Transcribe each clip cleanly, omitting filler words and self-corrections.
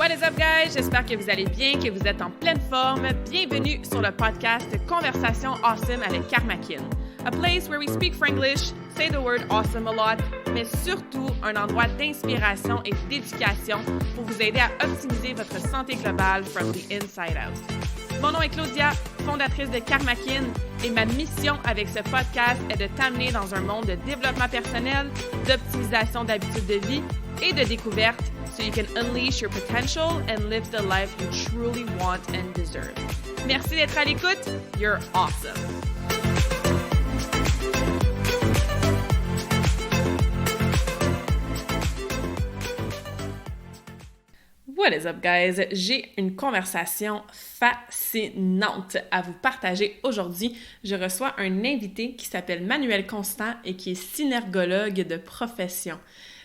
What is up, guys? J'espère que vous allez bien, que vous êtes en pleine forme. Bienvenue sur le podcast Conversation Awesome avec Karmakin. A place where we speak Franglish, say the word awesome a lot, mais surtout un endroit d'inspiration et d'éducation pour vous aider à optimiser votre santé globale from the inside out. Mon nom est Claudia, fondatrice de Karmakin, et ma mission avec ce podcast est de t'amener dans un monde de développement personnel, d'optimisation d'habitudes de vie et de découverte so you can unleash your potential and live the life you truly want and deserve. Merci d'être à l'écoute. You're awesome. What is up, guys? J'ai une conversation fascinante à vous partager aujourd'hui. Je reçois un invité qui s'appelle Manuel Constant et qui est synergologue de profession.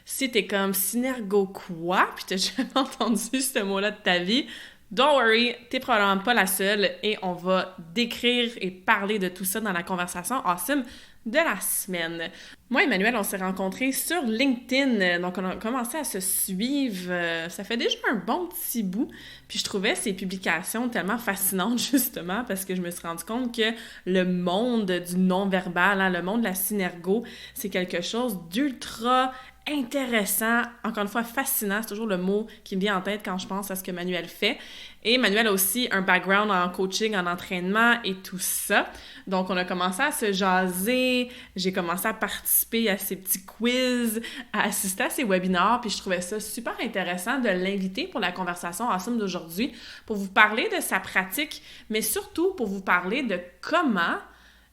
Si t'es comme synergo quoi, puis t'as jamais entendu ce mot-là de ta vie, don't worry, t'es probablement pas la seule et on va décrire et parler de tout ça dans la conversation awesome de la semaine. Moi et Emmanuel, on s'est rencontrés sur LinkedIn, donc on a commencé à se suivre, ça fait déjà un bon petit bout, puis je trouvais ces publications tellement fascinantes justement parce que je me suis rendu compte que le monde du non-verbal, le monde de la synergo, c'est quelque chose d'ultra intéressant, encore une fois fascinant, c'est toujours le mot qui me vient en tête quand je pense à ce que Manuel fait. Et Manuel a aussi un background en coaching, en entraînement et tout ça. Donc, on a commencé à se jaser, j'ai commencé à participer à ces petits quiz, à assister à ces webinaires, puis je trouvais ça super intéressant de l'inviter pour la conversation awesome d'aujourd'hui, pour vous parler de sa pratique, mais surtout pour vous parler de comment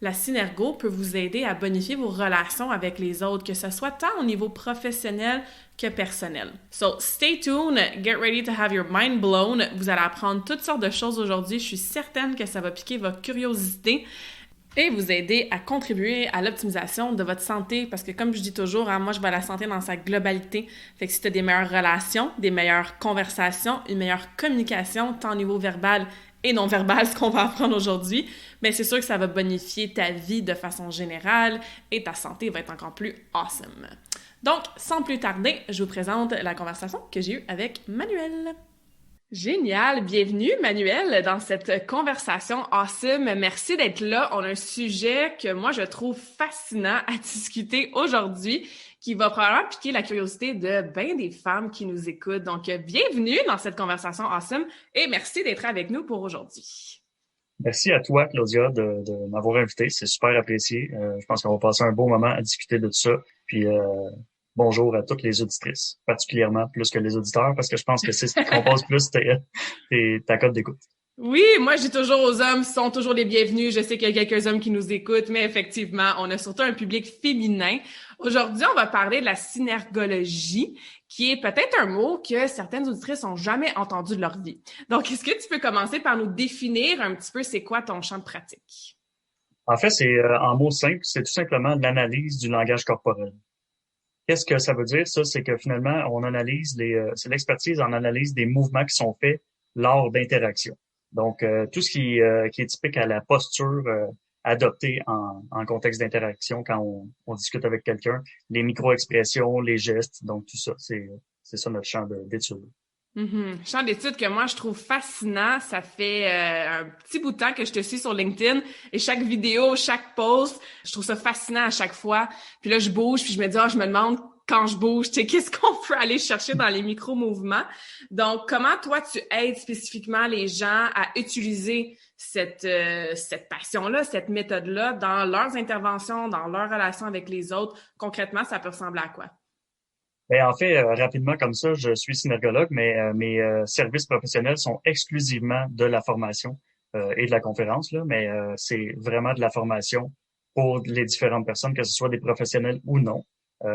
la synergo peut vous aider à bonifier vos relations avec les autres, que ce soit tant au niveau professionnel que personnel. So, stay tuned, get ready to have your mind blown. Vous allez apprendre toutes sortes de choses aujourd'hui. Je suis certaine que ça va piquer votre curiosité et vous aider à contribuer à l'optimisation de votre santé. Parce que comme je dis toujours, moi, je vois la santé dans sa globalité. Fait que si tu as des meilleures relations, des meilleures conversations, une meilleure communication, tant au niveau verbal et non-verbal, ce qu'on va apprendre aujourd'hui, mais c'est sûr que ça va bonifier ta vie de façon générale et ta santé va être encore plus awesome. Donc, sans plus tarder, je vous présente la conversation que j'ai eue avec Manuel. Génial! Bienvenue, Manuel, dans cette conversation awesome. Merci d'être là. On a un sujet que moi, je trouve fascinant à discuter aujourd'hui, qui va probablement piquer la curiosité de bien des femmes qui nous écoutent. Donc, bienvenue dans cette conversation awesome et merci d'être avec nous pour aujourd'hui. Merci à toi, Claudia, de m'avoir invité. C'est super apprécié. Je pense qu'on va passer un beau moment à discuter de tout ça. Puis, bonjour à toutes les auditrices, particulièrement plus que les auditeurs, parce que je pense que c'est ce qui compose plus ta cote d'écoute. Oui, moi, je dis toujours aux hommes, ils sont toujours les bienvenus. Je sais qu'il y a quelques hommes qui nous écoutent, mais effectivement, on a surtout un public féminin. Aujourd'hui, on va parler de la synergologie, qui est peut-être un mot que certaines auditrices n'ont jamais entendu de leur vie. Donc, est-ce que tu peux commencer par nous définir un petit peu c'est quoi ton champ de pratique? En fait, c'est en mots simples, c'est tout simplement l'analyse du langage corporel. Qu'est-ce que ça veut dire, ça? C'est que finalement, on analyse c'est l'expertise en analyse des mouvements qui sont faits lors d'interactions. Donc, tout ce qui est typique à la posture adoptée en contexte d'interaction quand on discute avec quelqu'un, les micro-expressions, les gestes, donc tout ça, c'est ça notre champ d'étude. Champ d'études que moi je trouve fascinant. Ça fait un petit bout de temps que je te suis sur LinkedIn et chaque vidéo, chaque post, je trouve ça fascinant à chaque fois. Puis là, je bouge, puis je me dis, je me demande quand je bouge, tu sais, qu'est-ce qu'on peut aller chercher dans les micro-mouvements. Donc, comment toi, tu aides spécifiquement les gens à utiliser cette passion-là, cette méthode-là dans leurs interventions, dans leurs relations avec les autres? Concrètement, ça peut ressembler à quoi? Ben, en fait, rapidement comme ça, je suis synergologue, mais mes services professionnels sont exclusivement de la formation et de la conférence, là, mais c'est vraiment de la formation pour les différentes personnes, que ce soit des professionnels ou non.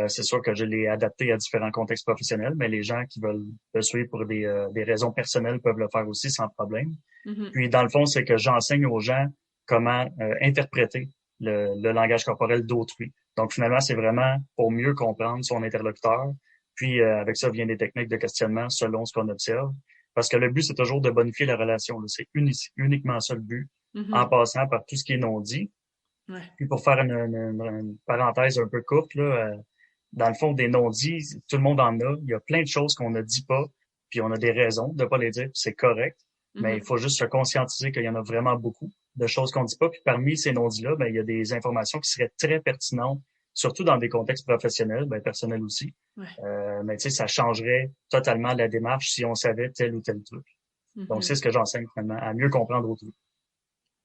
C'est sûr que je l'ai adapté à différents contextes professionnels, mais les gens qui veulent le suivre pour des raisons personnelles peuvent le faire aussi sans problème. Mm-hmm. Puis, dans le fond, c'est que j'enseigne aux gens comment interpréter le langage corporel d'autrui. Donc, finalement, c'est vraiment pour mieux comprendre son interlocuteur. Puis, avec ça, vient des techniques de questionnement selon ce qu'on observe. Parce que le but, c'est toujours de bonifier la relation. Là. C'est uniquement ça le but, en passant par tout ce qui est non dit. Ouais. Puis, pour faire une parenthèse un peu courte, là, dans le fond, des non-dits, tout le monde en a. Il y a plein de choses qu'on ne dit pas puis on a des raisons de pas les dire, puis c'est correct. Mais il Mhm. faut juste se conscientiser qu'il y en a vraiment beaucoup de choses qu'on dit pas. Puis parmi ces non-dits-là, ben, il y a des informations qui seraient très pertinentes, surtout dans des contextes professionnels, ben, personnels aussi. Ouais. Mais tu sais, ça changerait totalement la démarche si on savait tel ou tel truc. Donc, c'est Mhm. ce que j'enseigne finalement, à mieux comprendre autrui.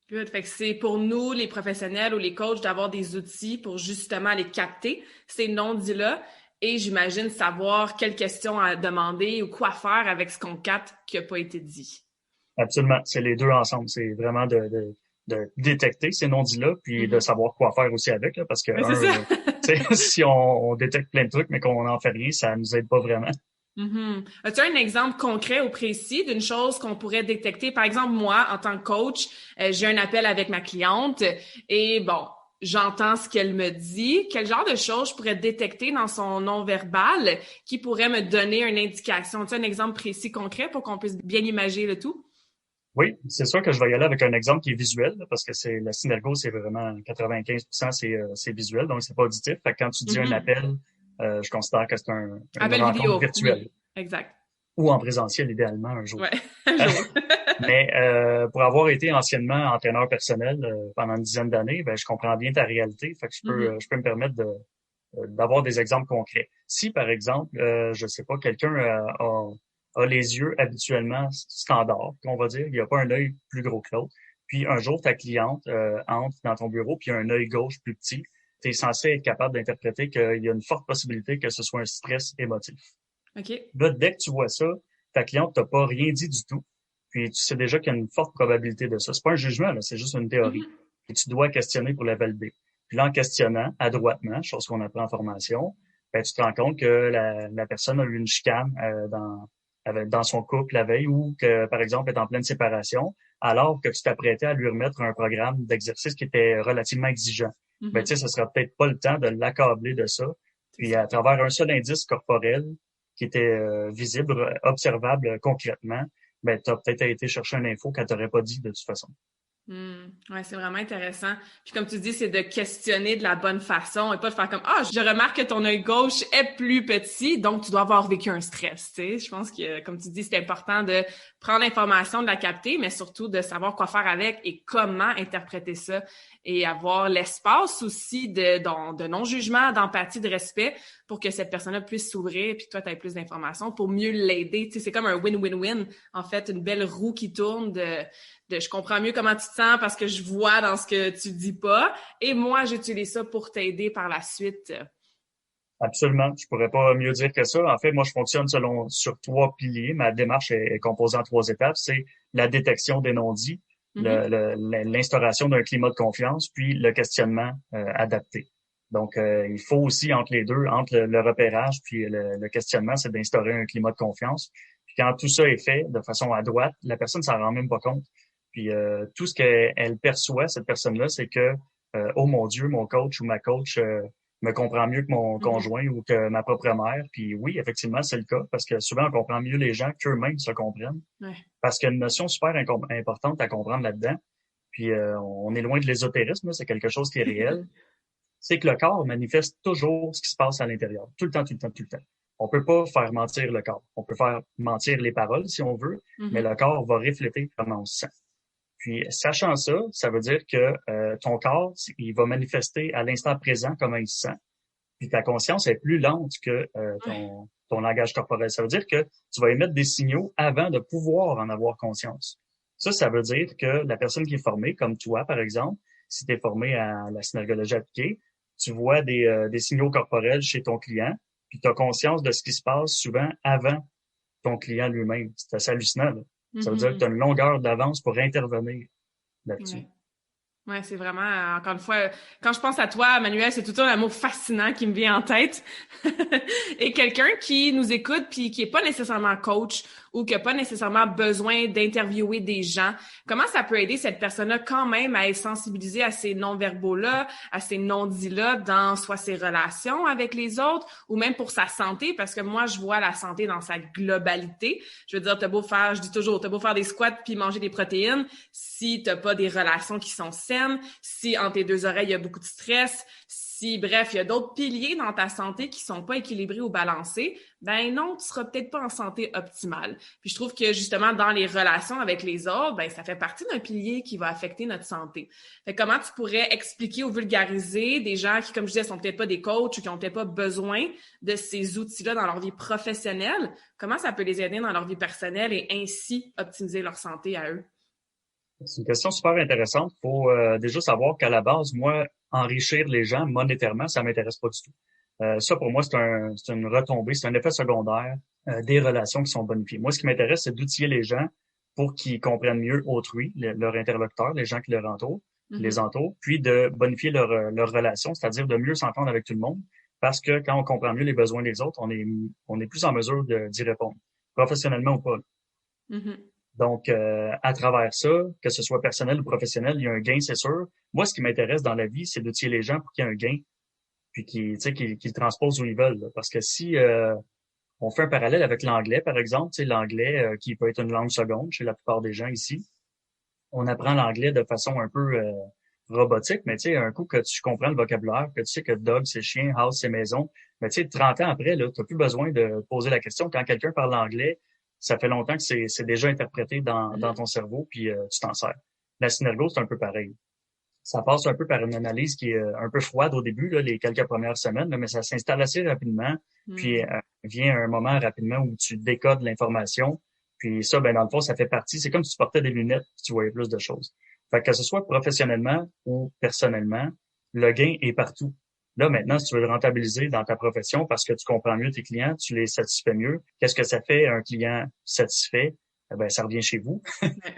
Good. Fait que c'est pour nous, les professionnels ou les coachs, d'avoir des outils pour justement aller capter ces non-dits-là et j'imagine savoir quelles questions à demander ou quoi faire avec ce qu'on capte qui n'a pas été dit. Absolument. C'est les deux ensemble. C'est vraiment de détecter ces non-dits-là, puis de Mhm. savoir quoi faire aussi avec, là, parce que, Ouais, c'est ça. tu sais, si on détecte plein de trucs, mais qu'on n'en fait rien, ça nous aide pas vraiment. Mhm. As-tu un exemple concret ou précis d'une chose qu'on pourrait détecter? Par exemple, moi, en tant que coach, j'ai un appel avec ma cliente et bon, j'entends ce qu'elle me dit. Quel genre de choses je pourrais détecter dans son non-verbal qui pourrait me donner une indication? As-tu un exemple précis, concret pour qu'on puisse bien imaginer le tout? Oui, c'est sûr que je vais y aller avec un exemple qui est visuel, là, parce que c'est la synergo, c'est vraiment 95%, c'est visuel, donc c'est pas auditif. Fait que quand tu dis un Mhm. appel, je considère que c'est une Appel rencontre vidéo, virtuelle oui, exact. ou en présentiel idéalement un jour. Ouais, un jour. Mais pour avoir été anciennement entraîneur personnel pendant une dizaine d'années, ben, je comprends bien ta réalité. Fait que Mhm. je peux me permettre d'avoir des exemples concrets. Si, par exemple, je sais pas, quelqu'un a les yeux habituellement standards, qu'on va dire, il n'y a pas un œil plus gros que l'autre, puis un jour, ta cliente entre dans ton bureau, puis il y a un œil gauche plus petit, tu es censé être capable d'interpréter qu'il y a une forte possibilité que ce soit un stress émotif. OK. Là, dès que tu vois ça, ta cliente t'a pas rien dit du tout, puis tu sais déjà qu'il y a une forte probabilité de ça. C'est pas un jugement, là, c'est juste une théorie. Mhm. Et tu dois questionner pour la valider. Puis là, en questionnant adroitement, chose qu'on apprend en formation, ben, tu te rends compte que la personne a eu une chicane dans son couple la veille ou que, par exemple, est en pleine séparation, alors que tu t'apprêtais à lui remettre un programme d'exercice qui était relativement exigeant. Ben, tu sais, Mhm. ce sera peut-être pas le temps de l'accabler de ça. C'est Puis ça. à travers un seul indice corporel qui était visible, observable concrètement, ben, tu as peut-être été chercher une info qu'elle t'aurait pas dit de toute façon. Ouais, c'est vraiment intéressant. Puis comme tu dis, c'est de questionner de la bonne façon et pas de faire comme ah, je remarque que ton œil gauche est plus petit, donc tu dois avoir vécu un stress. Tu sais, je pense que comme tu dis, c'est important de prendre l'information, de la capter, mais surtout de savoir quoi faire avec et comment interpréter ça et avoir l'espace aussi de non-jugement, d'empathie, de respect pour que cette personne-là puisse s'ouvrir puis que toi tu aies plus d'informations pour mieux l'aider. Tu sais, c'est comme un win-win-win. En fait, une belle roue qui tourne de je comprends mieux comment tu te sens parce que je vois dans ce que tu dis pas et moi j'utilise ça pour t'aider par la suite. Absolument. Je pourrais pas mieux dire que ça. En fait, moi, je fonctionne sur trois piliers. Ma démarche est composée en trois étapes. C'est la détection des non-dits, Mhm. l'instauration d'un climat de confiance, puis le questionnement adapté. Donc, il faut aussi, entre les deux, entre le repérage puis le questionnement, c'est d'instaurer un climat de confiance. Puis quand tout ça est fait de façon adroite, la personne s'en rend même pas compte. Puis tout ce qu'elle perçoit, cette personne-là, c'est que, oh mon Dieu, mon coach ou ma coach me comprend mieux que mon Mhm. conjoint ou que ma propre mère. Puis oui, effectivement, c'est le cas, parce que souvent, on comprend mieux les gens qu'eux-mêmes se comprennent. Ouais. Parce qu'il y a une notion super importante à comprendre là-dedans. Puis on est loin de l'ésotérisme, là, c'est quelque chose qui est réel. C'est que le corps manifeste toujours ce qui se passe à l'intérieur. Tout le temps, tout le temps, tout le temps. On peut pas faire mentir le corps. On peut faire mentir les paroles si on veut, mais Mhm. le corps va refléter comment on se sent. Puis, sachant ça, ça veut dire que ton corps, il va manifester à l'instant présent comment il se sent. Puis ta conscience est plus lente que Ouais. ton langage corporel. Ça veut dire que tu vas émettre des signaux avant de pouvoir en avoir conscience. Ça veut dire que la personne qui est formée, comme toi, par exemple, si tu es formé à la synergologie appliquée, tu vois des signaux corporels chez ton client, puis tu as conscience de ce qui se passe souvent avant ton client lui-même. C'est assez hallucinant, là. Ça veut dire que tu Mhm. as une longueur d'avance pour intervenir là-dessus. Ouais. Ouais, c'est vraiment, encore une fois, quand je pense à toi, Manuel, c'est tout le temps un mot fascinant qui me vient en tête. Et quelqu'un qui nous écoute puis qui est pas nécessairement coach ou qui a pas nécessairement besoin d'interviewer des gens, comment ça peut aider cette personne-là quand même à être sensibilisée à ces non-verbaux-là, à ces non-dits-là dans soit ses relations avec les autres ou même pour sa santé, parce que moi, je vois la santé dans sa globalité. Je veux dire, t'as beau faire, je dis toujours, t'as beau faire des squats puis manger des protéines, si t'as pas des relations qui sont saines, si entre tes deux oreilles, il y a beaucoup de stress, si, bref, il y a d'autres piliers dans ta santé qui sont pas équilibrés ou balancés, ben non, tu seras peut-être pas en santé optimale. Puis je trouve que justement, dans les relations avec les autres, ben ça fait partie d'un pilier qui va affecter notre santé. Fait que comment tu pourrais expliquer ou vulgariser des gens qui, comme je disais, sont peut-être pas des coachs ou qui ont peut-être pas besoin de ces outils-là dans leur vie professionnelle, comment ça peut les aider dans leur vie personnelle et ainsi optimiser leur santé à eux? C'est une question super intéressante. Faut déjà savoir qu'à la base, moi, enrichir les gens monétairement, ça m'intéresse pas du tout. Ça, pour moi, c'est une retombée, c'est un effet secondaire des relations qui sont bonifiées. Moi, ce qui m'intéresse, c'est d'outiller les gens pour qu'ils comprennent mieux autrui, leur interlocuteur, les gens qui les entourent, puis de bonifier leur relation, c'est-à-dire de mieux s'entendre avec tout le monde, parce que quand on comprend mieux les besoins des autres, on est plus en mesure d'y répondre, professionnellement ou pas. Mm-hmm. Donc, à travers ça, que ce soit personnel ou professionnel, il y a un gain, c'est sûr. Moi, ce qui m'intéresse dans la vie, c'est d'outiller les gens pour qu'il y ait un gain, puis qu'ils le transposent où ils veulent. Là. Parce que si on fait un parallèle avec l'anglais, par exemple, l'anglais qui peut être une langue seconde chez la plupart des gens ici, on apprend l'anglais de façon un peu robotique, mais tu sais, un coup que tu comprends le vocabulaire, que tu sais que dog, c'est chien, house, c'est maison, mais tu sais, 30 ans après, là, tu n'as plus besoin de poser la question. Quand quelqu'un parle anglais, ça fait longtemps que c'est déjà interprété dans ton cerveau, puis tu t'en sers. La synergo, c'est un peu pareil. Ça passe un peu par une analyse qui est un peu froide au début, là, les quelques premières semaines, là, mais ça s'installe assez rapidement. Puis vient un moment rapidement où tu décodes l'information. Puis ça, ben dans le fond, ça fait partie. C'est comme si tu portais des lunettes et tu voyais plus de choses. Fait que ce soit professionnellement ou personnellement, le gain est partout. Là, maintenant, si tu veux le rentabiliser dans ta profession parce que tu comprends mieux tes clients, tu les satisfais mieux, qu'est-ce que ça fait un client satisfait? Eh ben, ça revient chez vous.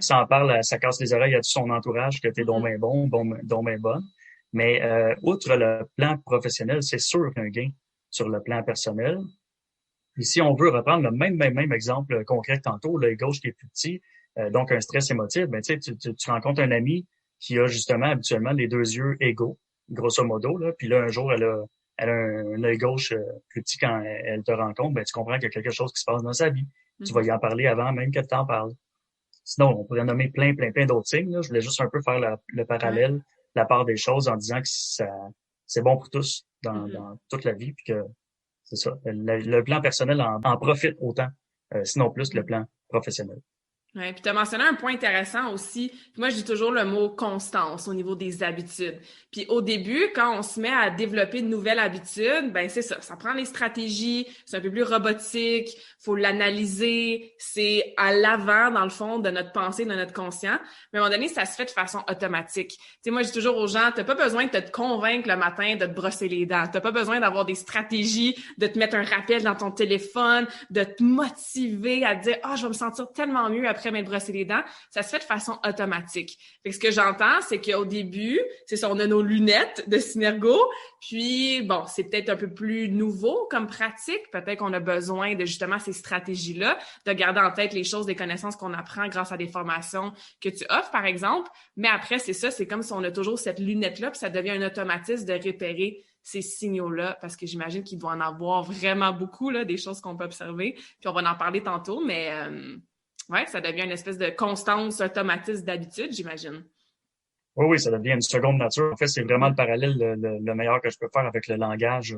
Ça en parle, ça casse les oreilles à tout son entourage que t'es donc bien donc bien bonne. Mais outre le plan professionnel, c'est sûr qu'un gain sur le plan personnel. Puis si on veut reprendre le même exemple concret que tantôt, l'œil gauche qui est plus petit, donc un stress émotif, ben tu rencontres un ami qui a justement habituellement les deux yeux égaux, grosso modo, là, puis là, un jour, elle a un œil gauche plus petit quand elle te rencontre, ben tu comprends qu'il y a quelque chose qui se passe dans sa vie. Tu vas y en parler avant même qu'elle t'en parle. Sinon, on pourrait nommer plein d'autres signes. Là. Je voulais juste un peu faire le parallèle, la part des choses en disant que c'est bon pour tous dans toute la vie, puis que c'est ça. Le plan personnel en profite autant, sinon plus que le plan professionnel. Oui, puis tu as mentionné un point intéressant aussi. Moi, je dis toujours le mot constance au niveau des habitudes. Puis au début, quand on se met à développer de nouvelles habitudes, ben c'est ça. Ça prend les stratégies, c'est un peu plus robotique, faut l'analyser, c'est à l'avant, dans le fond, de notre pensée, de notre conscient. Mais à un moment donné, ça se fait de façon automatique. Tu sais, moi, je dis toujours aux gens, t'as pas besoin de te convaincre le matin de te brosser les dents. T'as pas besoin d'avoir des stratégies, de te mettre un rappel dans ton téléphone, de te motiver à te dire, je vais me sentir tellement mieux après m'être brossé les dents. Ça se fait de façon automatique. Fait que ce que j'entends, c'est qu'au début, c'est ça, on a nos lunettes de Synergo, puis bon, c'est peut-être un peu plus nouveau comme pratique. Peut-être qu'on a besoin de justement ces stratégies-là, de garder en tête les choses, les connaissances qu'on apprend grâce à des formations que tu offres, par exemple. Mais après, c'est ça, c'est comme si on a toujours cette lunette-là, puis ça devient un automatisme de repérer ces signaux-là, parce que j'imagine qu'il doit en avoir vraiment beaucoup, là, des choses qu'on peut observer. Puis on va en parler tantôt, mais ouais, ça devient une espèce de constance, automatisme d'habitude, j'imagine. Oui, ça devient une seconde nature. En fait, c'est vraiment le parallèle le meilleur que je peux faire avec le langage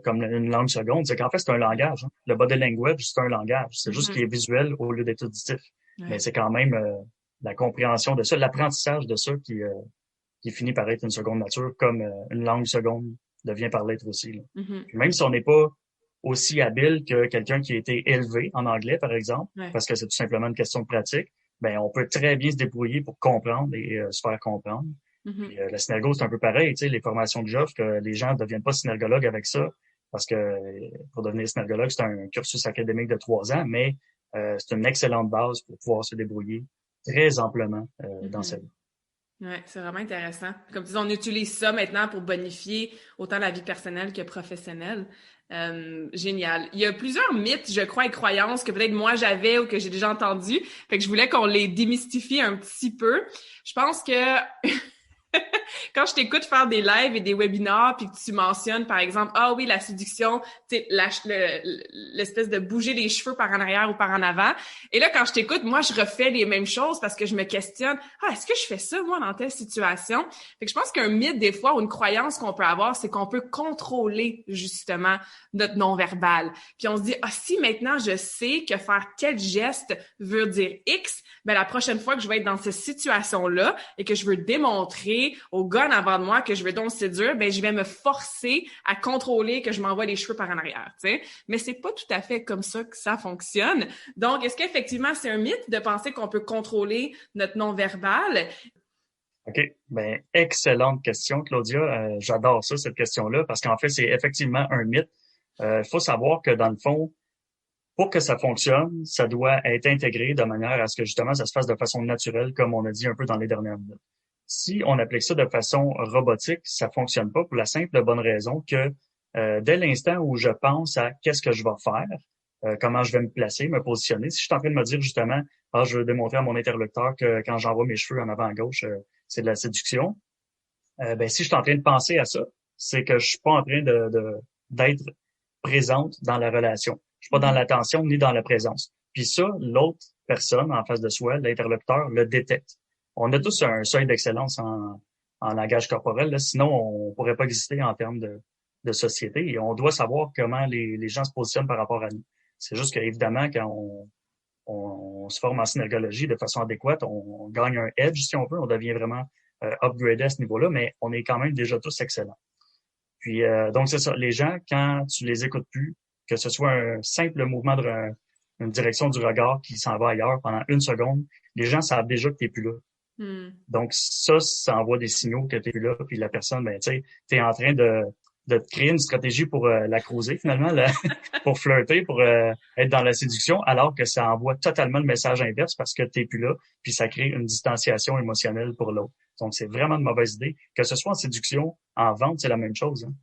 comme une langue seconde. C'est qu'en fait, c'est un langage. Hein. Le body language, c'est un langage. C'est juste qu'il est visuel au lieu d'être auditif. Ouais. Mais c'est quand même la compréhension de ça, l'apprentissage de ça qui finit par être une seconde nature, comme une langue seconde devient par l'être aussi. Là. Puis même si on n'est pas aussi habile que quelqu'un qui a été élevé en anglais, par exemple, parce que c'est tout simplement une question de pratique, ben on peut très bien se débrouiller pour comprendre et se faire comprendre. Puis, la synergo, c'est un peu pareil, tu sais, les formations que j'offre, que les gens ne deviennent pas synergologues avec ça, parce que pour devenir synergologue, c'est un cursus académique de 3 ans, mais c'est une excellente base pour pouvoir se débrouiller très amplement dans sa vie. Oui, c'est vraiment intéressant. Comme tu dis, on utilise ça maintenant pour bonifier autant la vie personnelle que professionnelle. Génial. Il y a plusieurs mythes, je crois, et croyances que peut-être moi j'avais ou que j'ai déjà entendu. Fait que je voulais qu'on les démystifie un petit peu. Je pense que Quand je t'écoute faire des lives et des webinars, puis que tu mentionnes, par exemple, ah oui, la séduction, tu sais, l'espèce de bouger les cheveux par en arrière ou par en avant. Et là, quand je t'écoute, moi, je refais les mêmes choses parce que je me questionne, ah, est-ce que je fais ça, moi, dans telle situation? Fait que je pense qu'un mythe, des fois, ou une croyance qu'on peut avoir, c'est qu'on peut contrôler, justement, notre non-verbal. Puis on se dit, ah, si maintenant je sais que faire tel geste veut dire X, ben la prochaine fois que je vais être dans cette situation-là et que je veux démontrer au gars en avant de moi que je veux donc séduire, ben je vais me forcer à contrôler que je m'envoie les cheveux par en arrière, tu sais. Mais c'est pas tout à fait comme ça que ça fonctionne. Donc, est-ce qu'effectivement c'est un mythe de penser qu'on peut contrôler notre non-verbal? OK. Ben, excellente question, Claudia. J'adore ça, cette question-là, parce qu'en fait, c'est effectivement un mythe. Il faut savoir que dans le fond, pour que ça fonctionne, ça doit être intégré de manière à ce que justement ça se fasse de façon naturelle, comme on a dit un peu dans les dernières minutes. Si on applique ça de façon robotique, ça fonctionne pas pour la simple et bonne raison que dès l'instant où je pense à qu'est-ce que je vais faire, comment je vais me placer, me positionner, si je suis en train de me dire justement, ah, je veux démontrer à mon interlocuteur que quand j'envoie mes cheveux en avant à gauche, c'est de la séduction, ben si je suis en train de penser à ça, c'est que je suis pas en train d'être présente dans la relation. Je suis pas dans l'attention ni dans la présence. Puis ça, l'autre personne en face de soi, l'interlocuteur, le détecte. On a tous un seuil d'excellence en langage corporel, là, sinon on pourrait pas exister en termes de société. Et on doit savoir comment les gens se positionnent par rapport à nous. C'est juste qu'évidemment, quand on se forme en synergologie de façon adéquate, on gagne un edge, si on veut, on devient vraiment upgradé à ce niveau-là, mais on est quand même déjà tous excellents. Puis donc c'est ça, les gens, quand tu les écoutes plus, que ce soit un simple mouvement une direction du regard qui s'en va ailleurs pendant une seconde, les gens savent déjà que tu n'es plus là. Hmm. Donc ça envoie des signaux que tu n'es plus là, puis la personne, ben tu sais, tu es en train de créer une stratégie pour la croiser finalement, pour flirter, pour être dans la séduction, alors que ça envoie totalement le message inverse parce que tu n'es plus là, puis ça crée une distanciation émotionnelle pour l'autre. Donc c'est vraiment une mauvaise idée. Que ce soit en séduction, en vente, c'est la même chose. Hein.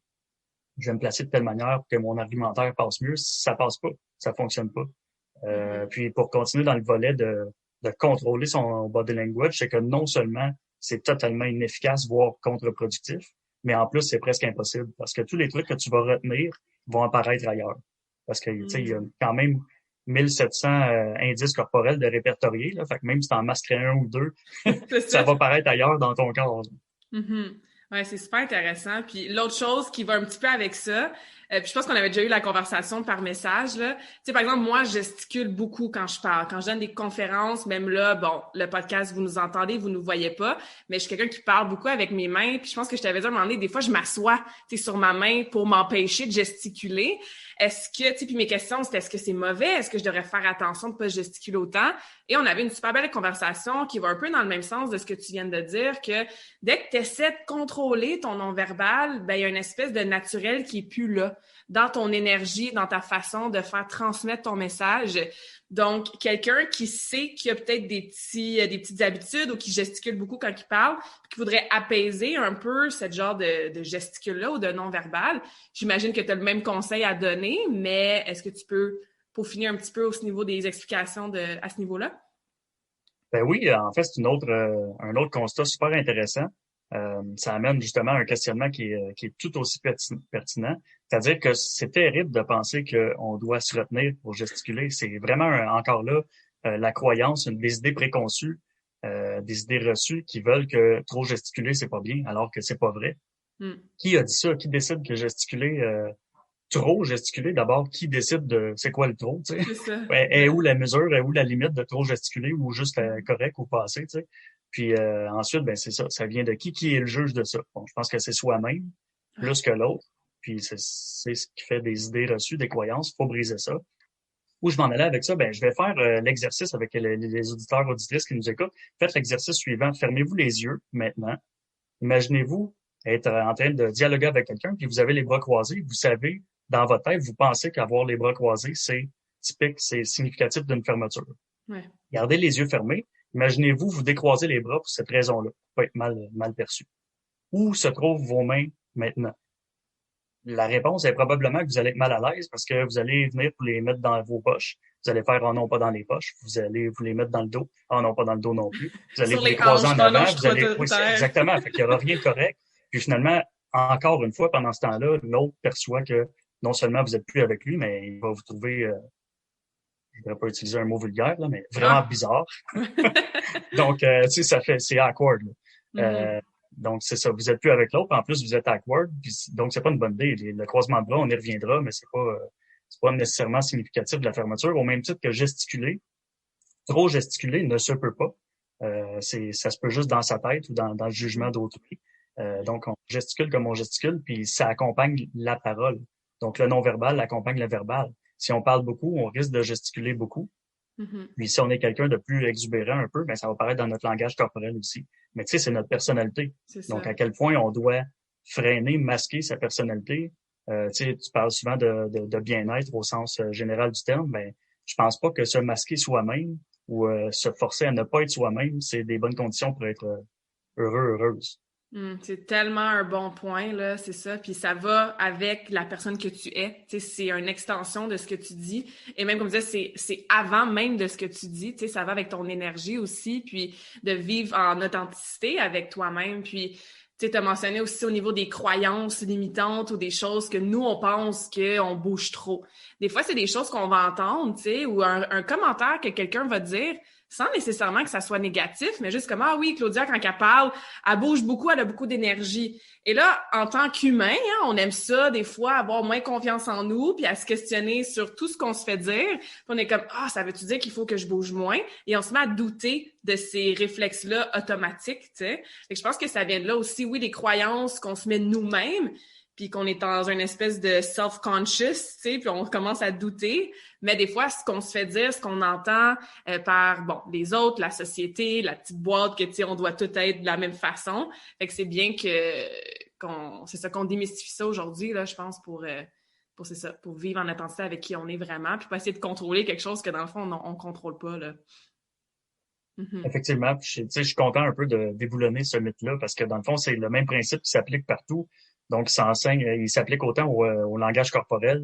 Je vais me placer de telle manière pour que mon argumentaire passe mieux. Ça passe pas, ça fonctionne pas. Puis pour continuer dans le volet de contrôler son body language, c'est que non seulement c'est totalement inefficace, voire contre-productif, mais en plus, c'est presque impossible parce que tous les trucs que tu vas retenir vont apparaître ailleurs. Parce que, tu sais, il y a quand même 1700 indices corporels de répertoriés, là. Fait que même si t'en masquerais un ou deux, C'est ça ça. va paraître ailleurs dans ton corps. Mhm. Ouais, c'est super intéressant. Puis l'autre chose qui va un petit peu avec ça, puis je pense qu'on avait déjà eu la conversation par message, là. Tu sais, par exemple, moi, je gesticule beaucoup quand je parle. Quand je donne des conférences, même là, bon, le podcast, vous nous entendez, vous nous voyez pas, mais je suis quelqu'un qui parle beaucoup avec mes mains. Puis je pense que je t'avais dit à un moment donné, des fois, je m'assois, tu sais, sur ma main pour m'empêcher de gesticuler. Est-ce que, tu sais, puis mes questions, c'était est-ce que c'est mauvais? Est-ce que je devrais faire attention de pas gesticuler autant? Et on avait une super belle conversation qui va un peu dans le même sens de ce que tu viens de dire, que dès que tu essaies de contrôler ton non-verbal, ben, il y a une espèce de naturel qui est plus là, dans ton énergie, dans ta façon de faire transmettre ton message. Donc, quelqu'un qui sait qu'il y a peut-être des petites habitudes ou qui gesticule beaucoup quand il parle, qui voudrait apaiser un peu ce genre de gesticule-là ou de non-verbal, j'imagine que tu as le même conseil à donner, mais est-ce que tu peux peaufiner un petit peu au niveau des explications à ce niveau-là? Ben oui, en fait, c'est un autre constat super intéressant. Ça amène justement à un questionnement qui est tout aussi pertinent. C'est-à-dire que c'est terrible de penser qu'on doit se retenir pour gesticuler. C'est vraiment encore là la croyance, des idées préconçues, des idées reçues qui veulent que trop gesticuler, c'est pas bien, alors que c'est pas vrai. Mm. Qui a dit ça? Qui décide que gesticuler trop gesticuler, d'abord, qui décide de c'est quoi le trop, tu sais? C'est ça. Est où la mesure, est où la limite de trop gesticuler ou juste correct ou pas assez, tu sais? Puis ensuite, ben c'est ça. Ça vient de qui est le juge de ça? Bon, je pense que c'est soi-même Ouais. plus que l'autre. Puis c'est ce qui fait des idées reçues, des croyances. Faut briser ça. Où je m'en allais avec ça, ben je vais faire l'exercice avec les auditeurs, auditrices qui nous écoutent. Faites l'exercice suivant. Fermez-vous les yeux maintenant. Imaginez-vous être en train de dialoguer avec quelqu'un, puis vous avez les bras croisés. Vous savez, dans votre tête, vous pensez qu'avoir les bras croisés, c'est typique, c'est significatif d'une fermeture. Ouais. Gardez les yeux fermés. Imaginez-vous vous décroiser les bras pour cette raison-là, pour pas être mal perçu. Où se trouvent vos mains maintenant? La réponse est probablement que vous allez être mal à l'aise parce que vous allez venir pour les mettre dans vos poches. Vous allez faire « Oh non, pas dans les poches ». Vous allez vous les mettre dans le dos. « Oh non, pas dans le dos non plus ». Vous allez Sur vous les les croiser hanches. en Oh non, avant. je suis Vous trop allez... Oui, c'est autoritaire. exactement. Fait qu'il y aura rien de correct. Puis finalement, encore une fois, pendant ce temps-là, l'autre perçoit que non seulement vous êtes plus avec lui, mais il va vous trouver, je ne voudrais pas utiliser un mot vulgaire, là, mais vraiment Ah. bizarre. Donc, tu sais, c'est awkward. Là. Mhm. Donc, c'est ça. Vous êtes plus avec l'autre. En plus, vous êtes awkward. Puis, donc, c'est pas une bonne idée. Le croisement de bras, on y reviendra, mais c'est pas nécessairement significatif de la fermeture. Au même titre que gesticuler. Trop gesticuler ne se peut pas. Ça se peut juste dans sa tête ou dans le jugement d'autrui. Donc, on gesticule comme on gesticule, puis ça accompagne la parole. Donc, le non-verbal accompagne le verbal. Si on parle beaucoup, on risque de gesticuler beaucoup. Mhm. Puis si on est quelqu'un de plus exubérant un peu, ben ça va paraître dans notre langage corporel aussi. Mais tu sais, c'est notre personnalité. C'est Donc, ça. à quel point on doit freiner, masquer sa personnalité. Tu sais, tu parles souvent de bien-être au sens général du terme. Ben, je pense pas que se masquer soi-même ou se forcer à ne pas être soi-même, c'est des bonnes conditions pour être heureux, heureuse. C'est tellement un bon point, là, c'est ça. Puis ça va avec la personne que tu es. Tu sais, c'est une extension de ce que tu dis. Et même comme je disais, c'est avant même de ce que tu dis. Tu sais, ça va avec ton énergie aussi. Puis de vivre en authenticité avec toi-même. Puis tu as mentionné aussi au niveau des croyances limitantes ou des choses que nous, on pense qu'on bouge trop. Des fois, c'est des choses qu'on va entendre, tu sais, ou un commentaire que quelqu'un va dire sans nécessairement que ça soit négatif, mais juste comme, ah oui, Claudia, quand elle parle, elle bouge beaucoup, elle a beaucoup d'énergie. Et là, en tant qu'humain, hein, on aime ça, des fois, avoir moins confiance en nous, puis à se questionner sur tout ce qu'on se fait dire. Puis on est comme, ah, ça veut-tu dire qu'il faut que je bouge moins? Et on se met à douter de ces réflexes-là automatiques, tu sais. Fait que je pense que ça vient de là aussi, oui, des croyances qu'on se met nous-mêmes, puis qu'on est dans une espèce de self-conscious, tu sais, puis on commence à douter. Mais des fois, ce qu'on se fait dire, ce qu'on entend par, bon, les autres, la société, la petite boîte que, tu sais, on doit tout être de la même façon. Fait que c'est bien c'est ça, qu'on démystifie ça aujourd'hui, là, je pense, c'est ça, pour vivre en authenticité avec qui on est vraiment, puis pas essayer de contrôler quelque chose que, dans le fond, on contrôle pas, là. Mhm. Effectivement, puis tu sais, je suis content un peu de déboulonner ce mythe-là parce que dans le fond, c'est le même principe qui s'applique partout. Donc, il s'applique autant au langage corporel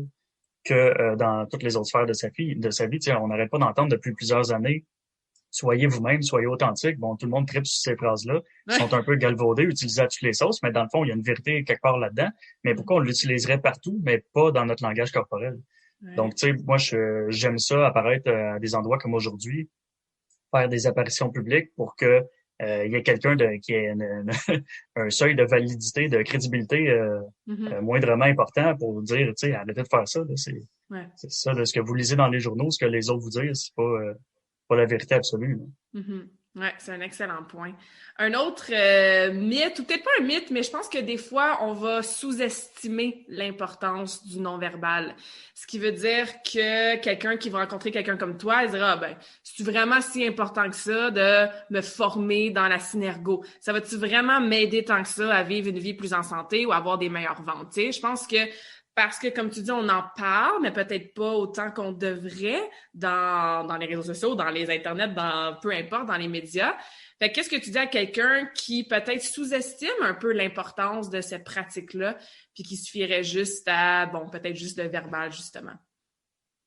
que dans toutes les autres sphères de sa vie. Tu sais, on n'arrête pas d'entendre depuis plusieurs années. Soyez vous-même, soyez authentique. Bon, tout le monde tripe sur ces phrases-là, qui sont Ouais. un peu galvaudées, utilisées à toutes les sauces, mais dans le fond, il y a une vérité quelque part là-dedans. Mais pourquoi on l'utiliserait partout, mais pas dans notre langage corporel? Ouais. Donc, tu sais, moi, j'aime ça apparaître à des endroits comme aujourd'hui, faire des apparitions publiques pour que il y ait quelqu'un qui ait un seuil de validité, de crédibilité Mhm. moindrement important pour dire, tu sais, arrêtez de faire ça. Là, Ouais. c'est ça, là, ce que vous lisez dans les journaux, ce que les autres vous disent, c'est pas la vérité absolue. Là. Mhm. Ouais, c'est un excellent point. Un autre mythe, ou peut-être pas un mythe, mais je pense que des fois, on va sous-estimer l'importance du non-verbal. Ce qui veut dire que quelqu'un qui va rencontrer quelqu'un comme toi, il dira, ah, ben, c'est vraiment si important que ça de me former dans la synergo? Ça va-tu vraiment m'aider tant que ça à vivre une vie plus en santé ou avoir des meilleures ventes? Tu sais, je pense que parce que, comme tu dis, on en parle, mais peut-être pas autant qu'on devrait dans les réseaux sociaux, dans les internets, peu importe, dans les médias. Fait qu'est-ce que tu dis à quelqu'un qui peut-être sous-estime un peu l'importance de cette pratique-là, puis qui suffirait juste à, bon, peut-être juste le verbal, justement?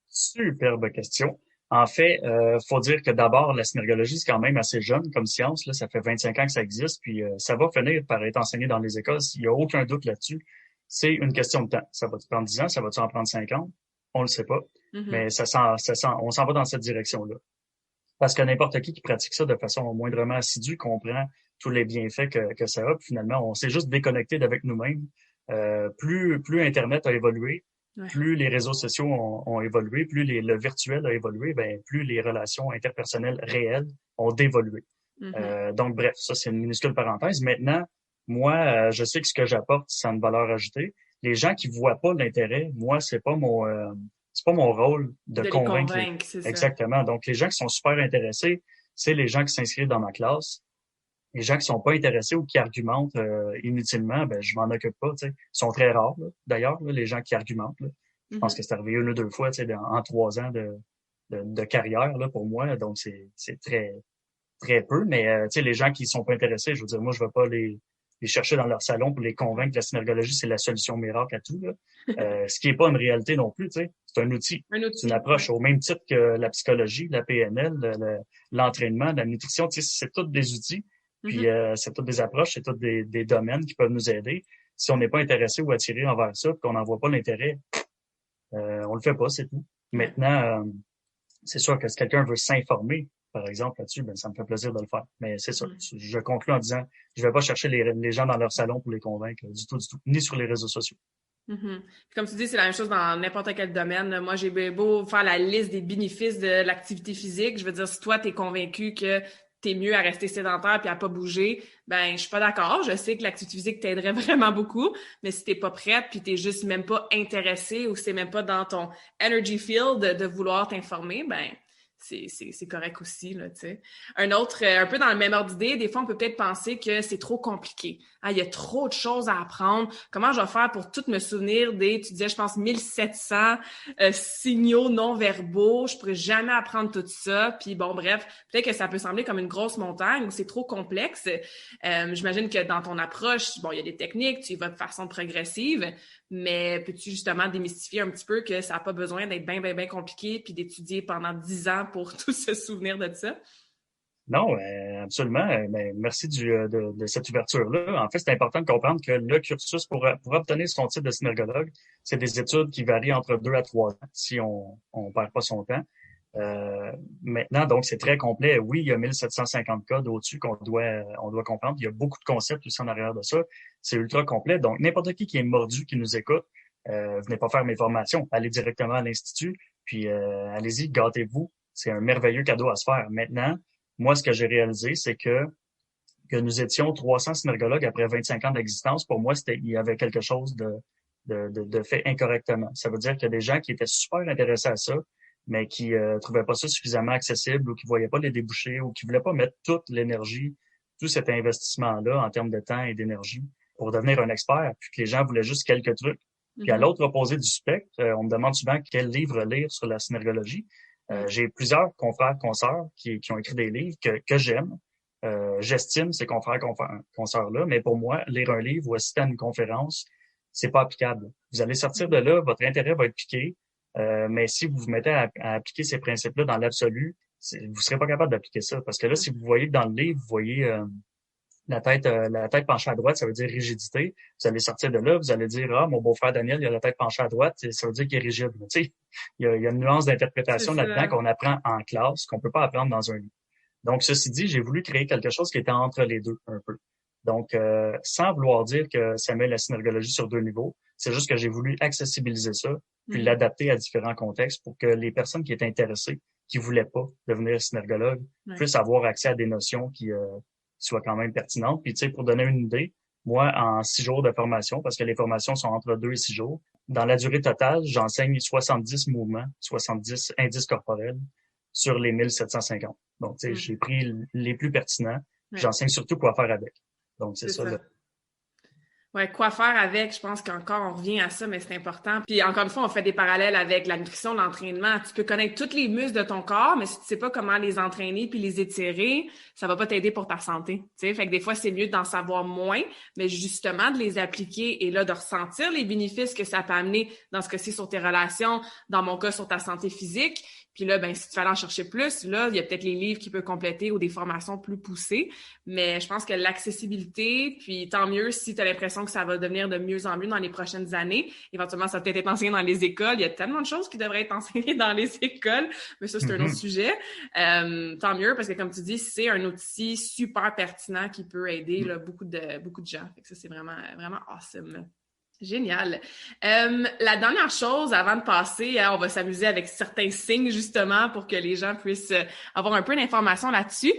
Superbe question. En fait, faut dire que d'abord, la synergologie, c'est quand même assez jeune comme science. Là, ça fait 25 ans que ça existe, puis ça va finir par être enseigné dans les écoles. Il n'y a aucun doute là-dessus. C'est une question de temps. Ça va te prendre 10 ans, ça va-tu en prendre 50? On le sait pas. Mhm. Mais on s'en va dans cette direction-là. Parce que n'importe qui pratique ça de façon moindrement assidue comprend tous les bienfaits que ça a. Puis finalement, on s'est juste déconnecté d'avec nous-mêmes. Plus Internet a évolué, Ouais. plus les réseaux sociaux ont évolué, plus le virtuel a évolué, ben plus les relations interpersonnelles réelles ont dévolué. Mhm. Donc bref, ça c'est une minuscule parenthèse. Maintenant, moi, je sais que ce que j'apporte, c'est une valeur ajoutée. Les gens qui voient pas l'intérêt, moi, c'est pas mon rôle de De les convaincre les convaincre, c'est ça. exactement. Donc les gens qui sont super intéressés, c'est les gens qui s'inscrivent dans ma classe. Les gens qui sont pas intéressés ou qui argumentent inutilement, ben je m'en occupe pas. Tu sais. Ils sont très rares, là, d'ailleurs, là, les gens qui argumentent. Là. Je pense Mhm. que c'est arrivé une ou deux fois, tu sais, en 3 ans de carrière là pour moi. Donc c'est très très peu. Mais tu sais, les gens qui sont pas intéressés, je veux dire, moi je vais pas les chercher dans leur salon pour les convaincre que la synergologie, c'est la solution miracle à tout, là. Ce qui est pas une réalité non plus, tu sais. C'est un outil. Un C'est une outil, approche ouais. au même titre que la psychologie, la PNL, l'entraînement, la nutrition, tu sais, c'est tous des outils. Puis Mhm. c'est toutes des approches, c'est tous des domaines qui peuvent nous aider. Si on n'est pas intéressé ou attiré envers ça, puis qu'on n'en voit pas l'intérêt, on le fait pas, c'est tout. Ouais. Maintenant, c'est sûr que si quelqu'un veut s'informer, par exemple, là-dessus, ben, ça me fait plaisir de le faire. Mais c'est ça. Ouais. Je conclue en disant, je vais pas chercher les gens dans leur salon pour les convaincre du tout, ni sur les réseaux sociaux. Mhm. Puis comme tu dis, c'est la même chose dans n'importe quel domaine, là. Moi, j'ai beau faire la liste des bénéfices de l'activité physique. Je veux dire, si toi, t'es convaincu que t'es mieux à rester sédentaire puis à pas bouger, ben, je suis pas d'accord. Je sais que l'activité physique t'aiderait vraiment beaucoup, mais si t'es pas prête puis t'es juste même pas intéressé ou c'est même pas dans ton energy field de vouloir t'informer, ben, c'est correct aussi, là, tu sais. Un autre, un peu dans le même ordre d'idée, des fois, on peut peut-être penser que c'est trop compliqué. Ah, il y a trop de choses à apprendre. Comment je vais faire pour tout me souvenir des, tu disais, je pense, 1700 signaux non-verbaux. Je pourrais jamais apprendre tout ça. Puis bon, bref, peut-être que ça peut sembler comme une grosse montagne ou c'est trop complexe. J'imagine que dans ton approche, bon, il y a des techniques, tu y vas de façon progressive, mais peux-tu justement démystifier un petit peu que ça n'a pas besoin d'être bien compliqué puis d'étudier pendant 10 ans pour tout se souvenir de ça? Non, absolument. Ben, merci de cette ouverture-là. En fait, c'est important de comprendre que le cursus pour obtenir son titre de synergologue, c'est des études qui varient entre 2 à 3 ans si on perd pas son temps. Maintenant, donc, c'est très complet. Oui, il y a 1750 codes au-dessus on doit comprendre. Il y a beaucoup de concepts aussi en arrière de ça. C'est ultra complet. Donc, n'importe qui est mordu, qui nous écoute, venez pas faire mes formations. Allez directement à l'Institut, puis allez-y, gâtez-vous. C'est un merveilleux cadeau à se faire. Maintenant, moi, ce que j'ai réalisé, c'est que nous étions 300 synergologues après 25 ans d'existence. Pour moi, il y avait quelque chose de fait incorrectement. Ça veut dire qu'il y a des gens qui étaient super intéressés à ça, mais qui trouvaient pas ça suffisamment accessible ou qui voyaient pas les débouchés ou qui voulaient pas mettre toute l'énergie, tout cet investissement-là en termes de temps et d'énergie pour devenir un expert, puis que les gens voulaient juste quelques trucs. Puis à Mhm. l'autre opposé du spectre, on me demande souvent quel livre lire sur la synergologie. Ouais. J'ai plusieurs confrères, consoeurs qui ont écrit des livres que j'aime. J'estime ces confrères, consoeurs-là, mais pour moi, lire un livre ou assister à une conférence, c'est pas applicable. Vous allez sortir de Mhm. là, votre intérêt va être piqué, mais si vous vous mettez à appliquer ces principes-là dans l'absolu, vous serez pas capable d'appliquer ça. Parce que là, si vous voyez que dans le livre, vous voyez la tête penchée à droite, ça veut dire rigidité. Vous allez sortir de là, vous allez dire, ah, mon beau-frère Daniel, il a la tête penchée à droite, ça veut dire qu'il est rigide. Mais, tu sais, il y a une nuance C'est d'interprétation là-dedans ça. qu'on apprend en classe, qu'on peut pas apprendre dans un livre. Donc, ceci dit, j'ai voulu créer quelque chose qui était entre les deux, un peu. Donc, sans vouloir dire que ça met la synergologie sur 2 niveaux, c'est juste que j'ai voulu accessibiliser ça, puis Mhm. l'adapter à différents contextes pour que les personnes qui étaient intéressées, qui voulaient pas devenir synergologues, Ouais. puissent avoir accès à des notions qui soient quand même pertinentes. Puis, tu sais, pour donner une idée, moi, en 6 jours de formation, parce que les formations sont entre 2 et 6 jours, dans la durée totale, j'enseigne 70 mouvements, 70 indices corporels sur les 1750. Donc, tu sais, Mhm. j'ai pris les plus pertinents. Ouais. J'enseigne surtout quoi faire avec. Donc, c'est C'est ça. ça. Ouais, quoi faire avec, je pense qu'encore on revient à ça, mais c'est important. Puis encore une fois, on fait des parallèles avec la nutrition, l'entraînement. Tu peux connaître tous les muscles de ton corps, mais si tu sais pas comment les entraîner puis les étirer, ça va pas t'aider pour ta santé. Tu sais, fait que des fois c'est mieux d'en savoir moins, mais justement de les appliquer et là de ressentir les bénéfices que ça peut amener dans ce cas-ci sur tes relations, dans mon cas sur ta santé physique. Puis là, ben si tu veux aller en chercher plus, là il y a peut-être les livres qui peuvent compléter ou des formations plus poussées. Mais je pense que l'accessibilité, puis tant mieux si tu as l'impression que ça va devenir de mieux en mieux dans les prochaines années. Éventuellement, ça va peut-être être enseigné dans les écoles. Il y a tellement de choses qui devraient être enseignées dans les écoles, mais ça, c'est un autre Mhm. sujet. Tant mieux, parce que comme tu dis, c'est un outil super pertinent qui peut aider là, beaucoup de gens. Fait que ça, c'est vraiment awesome. Génial. La dernière chose, avant de passer, on va s'amuser avec certains signes justement pour que les gens puissent avoir un peu d'informations là-dessus.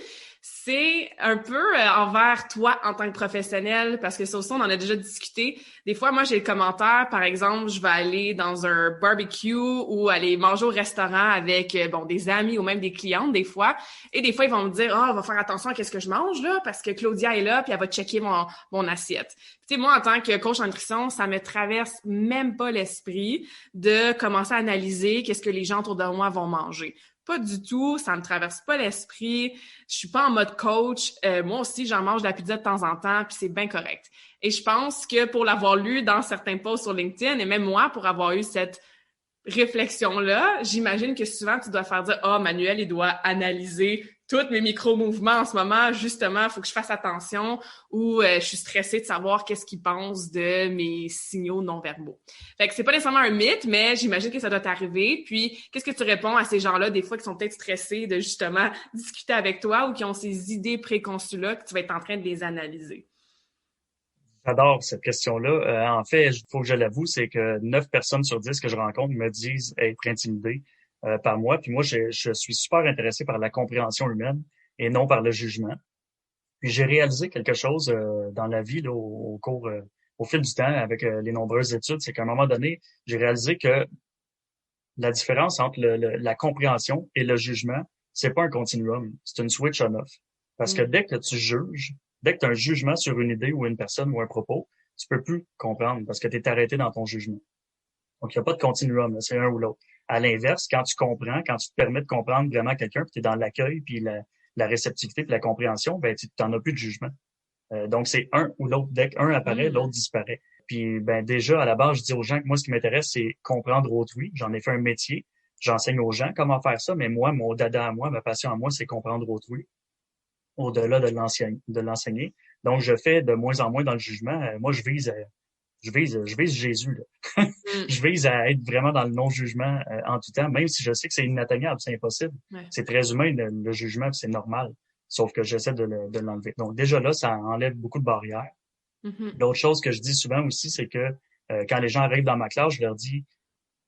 C'est un peu envers toi en tant que professionnel, parce que ça aussi, on en a déjà discuté. Des fois, moi, j'ai le commentaire, par exemple, je vais aller dans un barbecue ou aller manger au restaurant avec bon des amis ou même des clientes des fois. Et des fois, ils vont me dire, ah, va faire attention à qu'est-ce que je mange là, parce que Claudia est là, puis elle va checker mon assiette. Tu sais, moi, en tant que coach en nutrition, ça me traverse même pas l'esprit de commencer à analyser qu'est-ce que les gens autour de moi vont manger. pas du tout, ça me traverse pas l'esprit, je suis pas en mode coach, moi aussi j'en mange de la pizza de temps en temps, puis c'est bien correct. Et je pense que pour l'avoir lu dans certains posts sur LinkedIn, et même moi, pour avoir eu cette réflexion-là, j'imagine que souvent, tu dois faire dire « Ah, Manuel, il doit analyser tous mes micro-mouvements en ce moment. Justement, il faut que je fasse attention ou je suis stressée de savoir qu'est-ce qu'il pense de mes signaux non-verbaux. » Fait que c'est pas nécessairement un mythe, mais j'imagine que ça doit t'arriver. Puis, qu'est-ce que tu réponds à ces gens-là, des fois, qui sont peut-être stressés de justement discuter avec toi ou qui ont ces idées préconçues-là que tu vas être en train de les analyser? J'adore cette question-là. En fait, il faut que je l'avoue, c'est que 9 personnes sur 10 que je rencontre me disent être intimidées par moi. Puis moi, je suis super intéressé par la compréhension humaine et non par le jugement. Puis j'ai réalisé quelque chose dans la vie là, au cours, au fil du temps, avec les nombreuses études, c'est qu'à un moment donné, j'ai réalisé que la différence entre la compréhension et le jugement, c'est pas un continuum, c'est une switch on-off. Parce que dès que tu juges, dès que tu as un jugement sur une idée ou une personne ou un propos, tu peux plus comprendre parce que tu es arrêté dans ton jugement. Donc, il n'y a pas de continuum, là, c'est un ou l'autre. À l'inverse, quand tu comprends, quand tu te permets de comprendre vraiment quelqu'un, puis tu es dans l'accueil, puis la réceptivité, puis la compréhension, ben tu n'en as plus de jugement. Donc, c'est un ou l'autre. Dès qu'un apparaît, l'autre disparaît. Puis, ben déjà, à la base, je dis aux gens que moi, ce qui m'intéresse, c'est comprendre autrui. J'en ai fait un métier. J'enseigne aux gens comment faire ça, mais moi, mon dada à moi, ma passion à moi, c'est comprendre autrui, au-delà de l'enseigner. Donc, je fais de moins en moins dans le jugement. Moi, je vise Jésus, là. Je vise à être vraiment dans le non-jugement en tout temps, même si je sais que c'est inatteignable, c'est impossible. Ouais. C'est très humain, le jugement, puis c'est normal. Sauf que j'essaie de l'enlever. Donc, déjà là, ça enlève beaucoup de barrières. Mm-hmm. L'autre chose que je dis souvent aussi, c'est que quand les gens arrivent dans ma classe, je leur dis, tu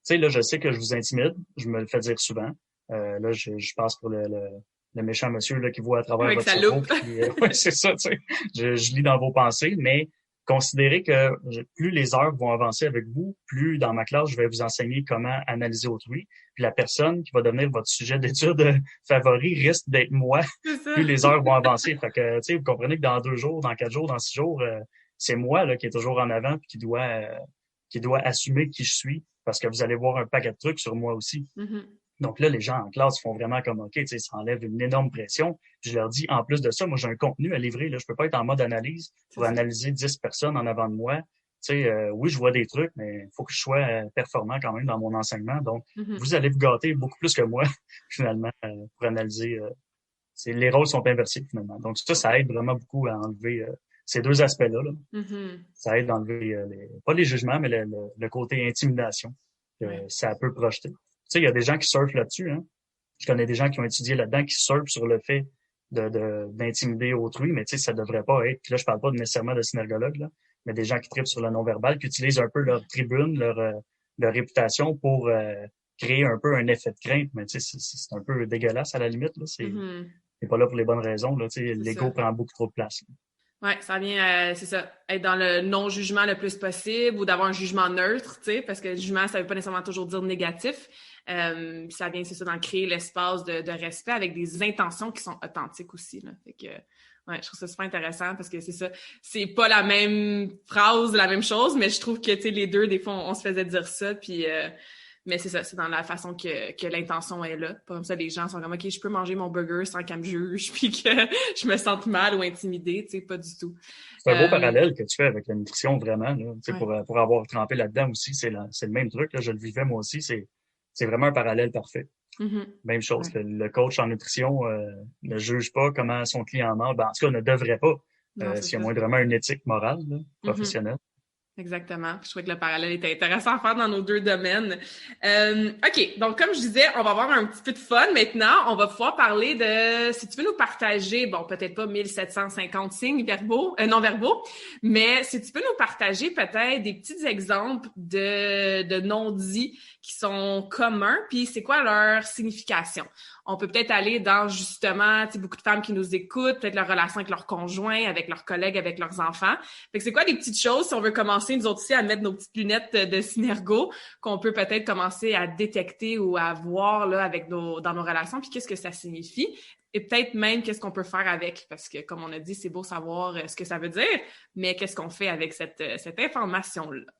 sais, là, je sais que je vous intimide, je me le fais dire souvent. Là, je passe pour le méchant monsieur là, qui voit à travers Avec votre sa cerveau. loupe. Puis, ouais, c'est ça, tu sais. Je lis dans vos pensées, mais considérez que plus les heures vont avancer avec vous, plus dans ma classe, je vais vous enseigner comment analyser autrui. Puis la personne qui va devenir votre sujet d'étude favori risque d'être moi, C'est ça. plus les heures vont avancer. Fait que, tu sais, vous comprenez que dans 2 jours, dans 4 jours, dans 6 jours, c'est moi là, qui est toujours en avant puis qui doit assumer qui je suis parce que vous allez voir un paquet de trucs sur moi aussi. Mm-hmm. Donc là, les gens en classe font vraiment comme OK, tu sais, ça enlève une énorme pression. Puis je leur dis, en plus de ça, moi, j'ai un contenu à livrer. Là, je peux pas être en mode analyse pour analyser 10 personnes en avant de moi. Tu sais, oui, je vois des trucs, mais il faut que je sois performant quand même dans mon enseignement. Donc, Mm-hmm. vous allez vous gâter beaucoup plus que moi, finalement, pour analyser. Les rôles sont inversés, finalement. Donc, ça aide vraiment beaucoup à enlever ces deux aspects-là. Là. Mm-hmm. Ça aide à enlever, pas les jugements, mais le côté intimidation que Ouais. ça peut projeter. Tu sais, il y a des gens qui surfent là-dessus, hein. Je connais des gens qui ont étudié là-dedans, qui surfent sur le fait d'intimider autrui, mais tu sais, ça devrait pas être. Puis là, je parle pas nécessairement de synergologues, là, mais des gens qui tripent sur le non-verbal, qui utilisent un peu leur tribune, leur réputation pour créer un peu un effet de crainte. Mais tu sais, c'est un peu dégueulasse à la limite, là. Mm-hmm. C'est pas là pour les bonnes raisons, là. Tu sais, C'est l'ego ça. prend beaucoup trop de place. Ouais, ça vient, c'est ça, être dans le non-jugement le plus possible ou d'avoir un jugement neutre, tu sais, parce que le jugement, ça veut pas nécessairement toujours dire négatif. Ça vient, c'est ça, d'en créer l'espace de respect avec des intentions qui sont authentiques aussi, là. Fait que, ouais, je trouve ça super intéressant parce que c'est ça, c'est pas la même phrase, la même chose, mais je trouve que, tu sais, les deux, des fois, on se faisait dire ça, puis mais c'est ça, c'est dans la façon que l'intention est là. Pas comme ça, les gens sont comme, OK, je peux manger mon burger sans qu'elle me juge, puis que je me sente mal ou intimidée, tu sais, pas du tout. C'est un beau parallèle que tu fais avec la nutrition, vraiment, là. Tu sais, Ouais. pour avoir trempé là-dedans aussi, c'est le même truc, là. Je le vivais moi aussi. C'est vraiment un parallèle parfait. Mm-hmm. Même chose. Ouais. Le coach en nutrition ne juge pas comment son client mange. Ben, en tout cas, ne devrait pas. Non, c'est S'il y a ça. moindrement une éthique morale, là, Mm-hmm. professionnelle. Exactement. Je trouvais que le parallèle était intéressant à faire dans nos deux domaines. OK, donc comme je disais, on va avoir un petit peu de fun maintenant. On va pouvoir parler de, si tu veux nous partager, bon, peut-être pas 1750 signes verbaux, non-verbaux, mais si tu peux nous partager peut-être des petits exemples de non-dits qui sont communs, puis c'est quoi leur signification. On peut peut-être aller dans justement, tu sais, beaucoup de femmes qui nous écoutent, peut-être leur relation avec leurs conjoints, avec leurs collègues, avec leurs enfants. Fait que c'est quoi les petites choses, si on veut commencer, nous autres aussi, à mettre nos petites lunettes de synergo, qu'on peut peut-être commencer à détecter ou à voir là, avec dans nos relations, puis qu'est-ce que ça signifie? Et peut-être même qu'est-ce qu'on peut faire avec, parce que comme on a dit, c'est beau savoir ce que ça veut dire, mais qu'est-ce qu'on fait avec cette information-là?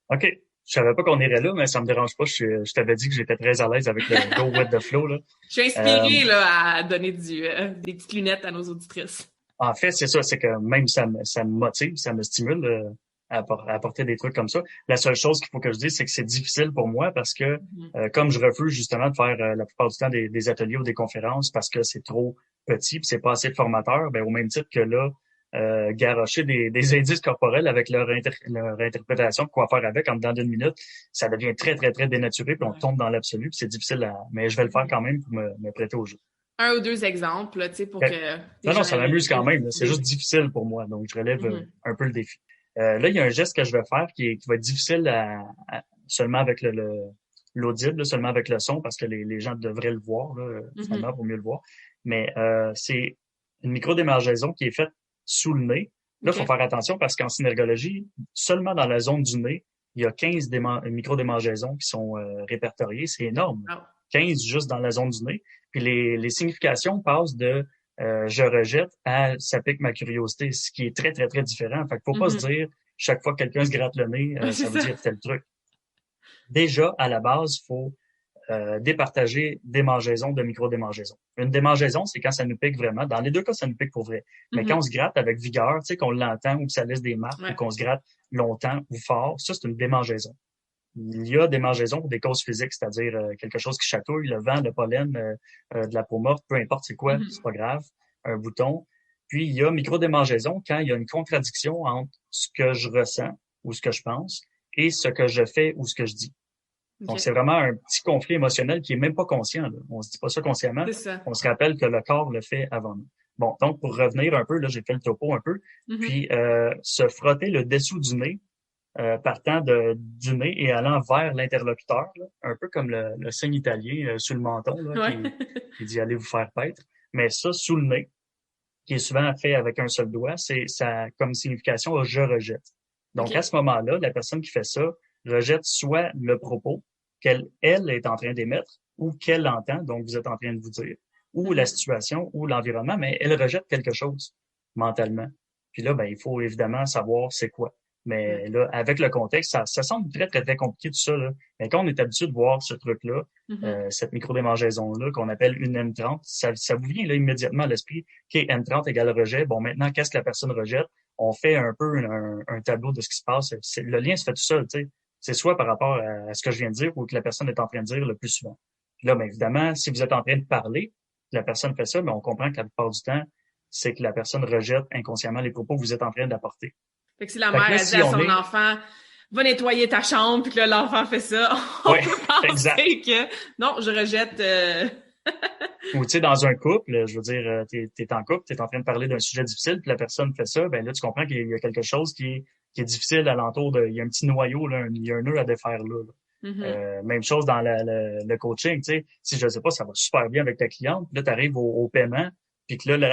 OK. Je savais pas qu'on irait là, mais ça me dérange pas. Je t'avais dit que j'étais très à l'aise avec le Go with the flow, là. Je suis Euh, inspirée là, à donner des petites lunettes à nos auditrices. En fait, c'est ça, c'est que même ça me motive, ça me stimule à apporter des trucs comme ça. La seule chose qu'il faut que je dise, c'est que c'est difficile pour moi parce que Mhm. comme je refuse justement de faire la plupart du temps des ateliers ou des conférences parce que c'est trop petit puis c'est pas assez formateur, ben au même titre que là, garrocher des indices corporels avec leur interprétation de quoi faire avec en dedans d'une minute, ça devient très, très, très dénaturé puis on Ouais. tombe dans l'absolu puis c'est difficile mais je vais le faire Mhm. quand même pour me prêter au jeu. Un ou deux exemples, là, tu sais, pour OK. que les Non, non, gens ça aient m'amuse quand une même, là. petite C'est juste idée. difficile pour moi, donc je relève Mhm. un peu le défi. Là, il y a un geste que je vais faire qui va être difficile seulement avec l'audible, là, seulement avec le son, parce que les gens devraient le voir, là, Mhm. finalement, pour mieux le voir. Mais c'est une microdémangeaison qui est faite sous le nez. Là, il faut OK. faire attention parce qu'en synergologie, seulement dans la zone du nez, il y a 15 microdémangeaisons qui sont répertoriées. C'est énorme. Ah. 15 juste dans la zone du nez. Puis les significations passent de je rejette à ça pique ma curiosité, ce qui est très, très, très différent. Fait qu'il faut pas se Mhm. dire chaque fois que quelqu'un se gratte le nez, Ouais, c'est ça veut ça. dire tel truc. Déjà, à la base, il faut départager démangeaison de micro-démangeaison. Une démangeaison, c'est quand ça nous pique vraiment. Dans les deux cas, ça nous pique pour vrai. Mais quand on Mhm. se gratte avec vigueur, tu sais, qu'on l'entend ou que ça laisse des marques ou Ouais. qu'on se gratte longtemps ou fort, ça, c'est une démangeaison. Il y a des démangeaisons pour des causes physiques, c'est-à-dire quelque chose qui chatouille, le vent, le pollen, de la peau morte, peu importe c'est quoi, c'est Mhm. pas grave, un bouton. Puis il y a micro-démangeaison quand il y a une contradiction entre ce que je ressens ou ce que je pense et ce que je fais ou ce que je dis. Donc, c'est OK. vraiment un petit conflit émotionnel qui est même pas conscient, là. On se dit pas ça consciemment. C'est ça. On se rappelle que le corps le fait avant nous. Bon, donc pour revenir un peu, là, j'ai fait le topo un peu. Mhm. Puis se frotter le dessous du nez, partant du nez et allant vers l'interlocuteur, là, un peu comme le signe italien sur le menton, là, Ouais. qui dit allez vous faire paître. Mais ça, sous le nez, qui est souvent fait avec un seul doigt, c'est ça comme signification je rejette. Donc, à OK. ce moment-là, la personne qui fait ça rejette soit le propos qu'elle, elle est en train d'émettre ou qu'elle entend, donc vous êtes en train de vous dire, ou la Mhm. situation ou l'environnement, mais elle rejette quelque chose mentalement. Puis là, ben, il faut évidemment savoir c'est quoi. Ouais. Mais là, avec le contexte, ça semble très, très, très compliqué tout ça, là. Mais quand on est habitué de voir ce truc-là, Mhm. cette microdémangeaison-là, qu'on appelle une M30, ça vous vient là immédiatement à l'esprit. OK, M30 égale rejet. Bon, maintenant, qu'est-ce que la personne rejette? On fait un peu un tableau de ce qui se passe. Le lien se fait tout seul, tu sais. C'est soit par rapport à ce que je viens de dire ou que la personne est en train de dire le plus souvent. Puis là, bien évidemment, si vous êtes en train de parler, la personne fait ça, mais on comprend que la plupart du temps, c'est que la personne rejette inconsciemment les propos que vous êtes en train d'apporter. Fait que si la Fait que mère là, a dit si à on son est, enfant, va nettoyer ta chambre, puis que là, l'enfant fait ça, on ouais, peut exact. penser que non, je rejette. Ou tu sais, dans un couple, je veux dire, t'es en couple, t'es en train de parler d'un sujet difficile, puis la personne fait ça, ben là, tu comprends qu'il y a quelque chose qui est difficile alentour il y a un petit noyau, là, il y a un nœud à défaire là. Mhm. Même chose dans le coaching, tu sais, si je sais pas, ça va super bien avec ta cliente, puis là, tu arrives au paiement, puis que là,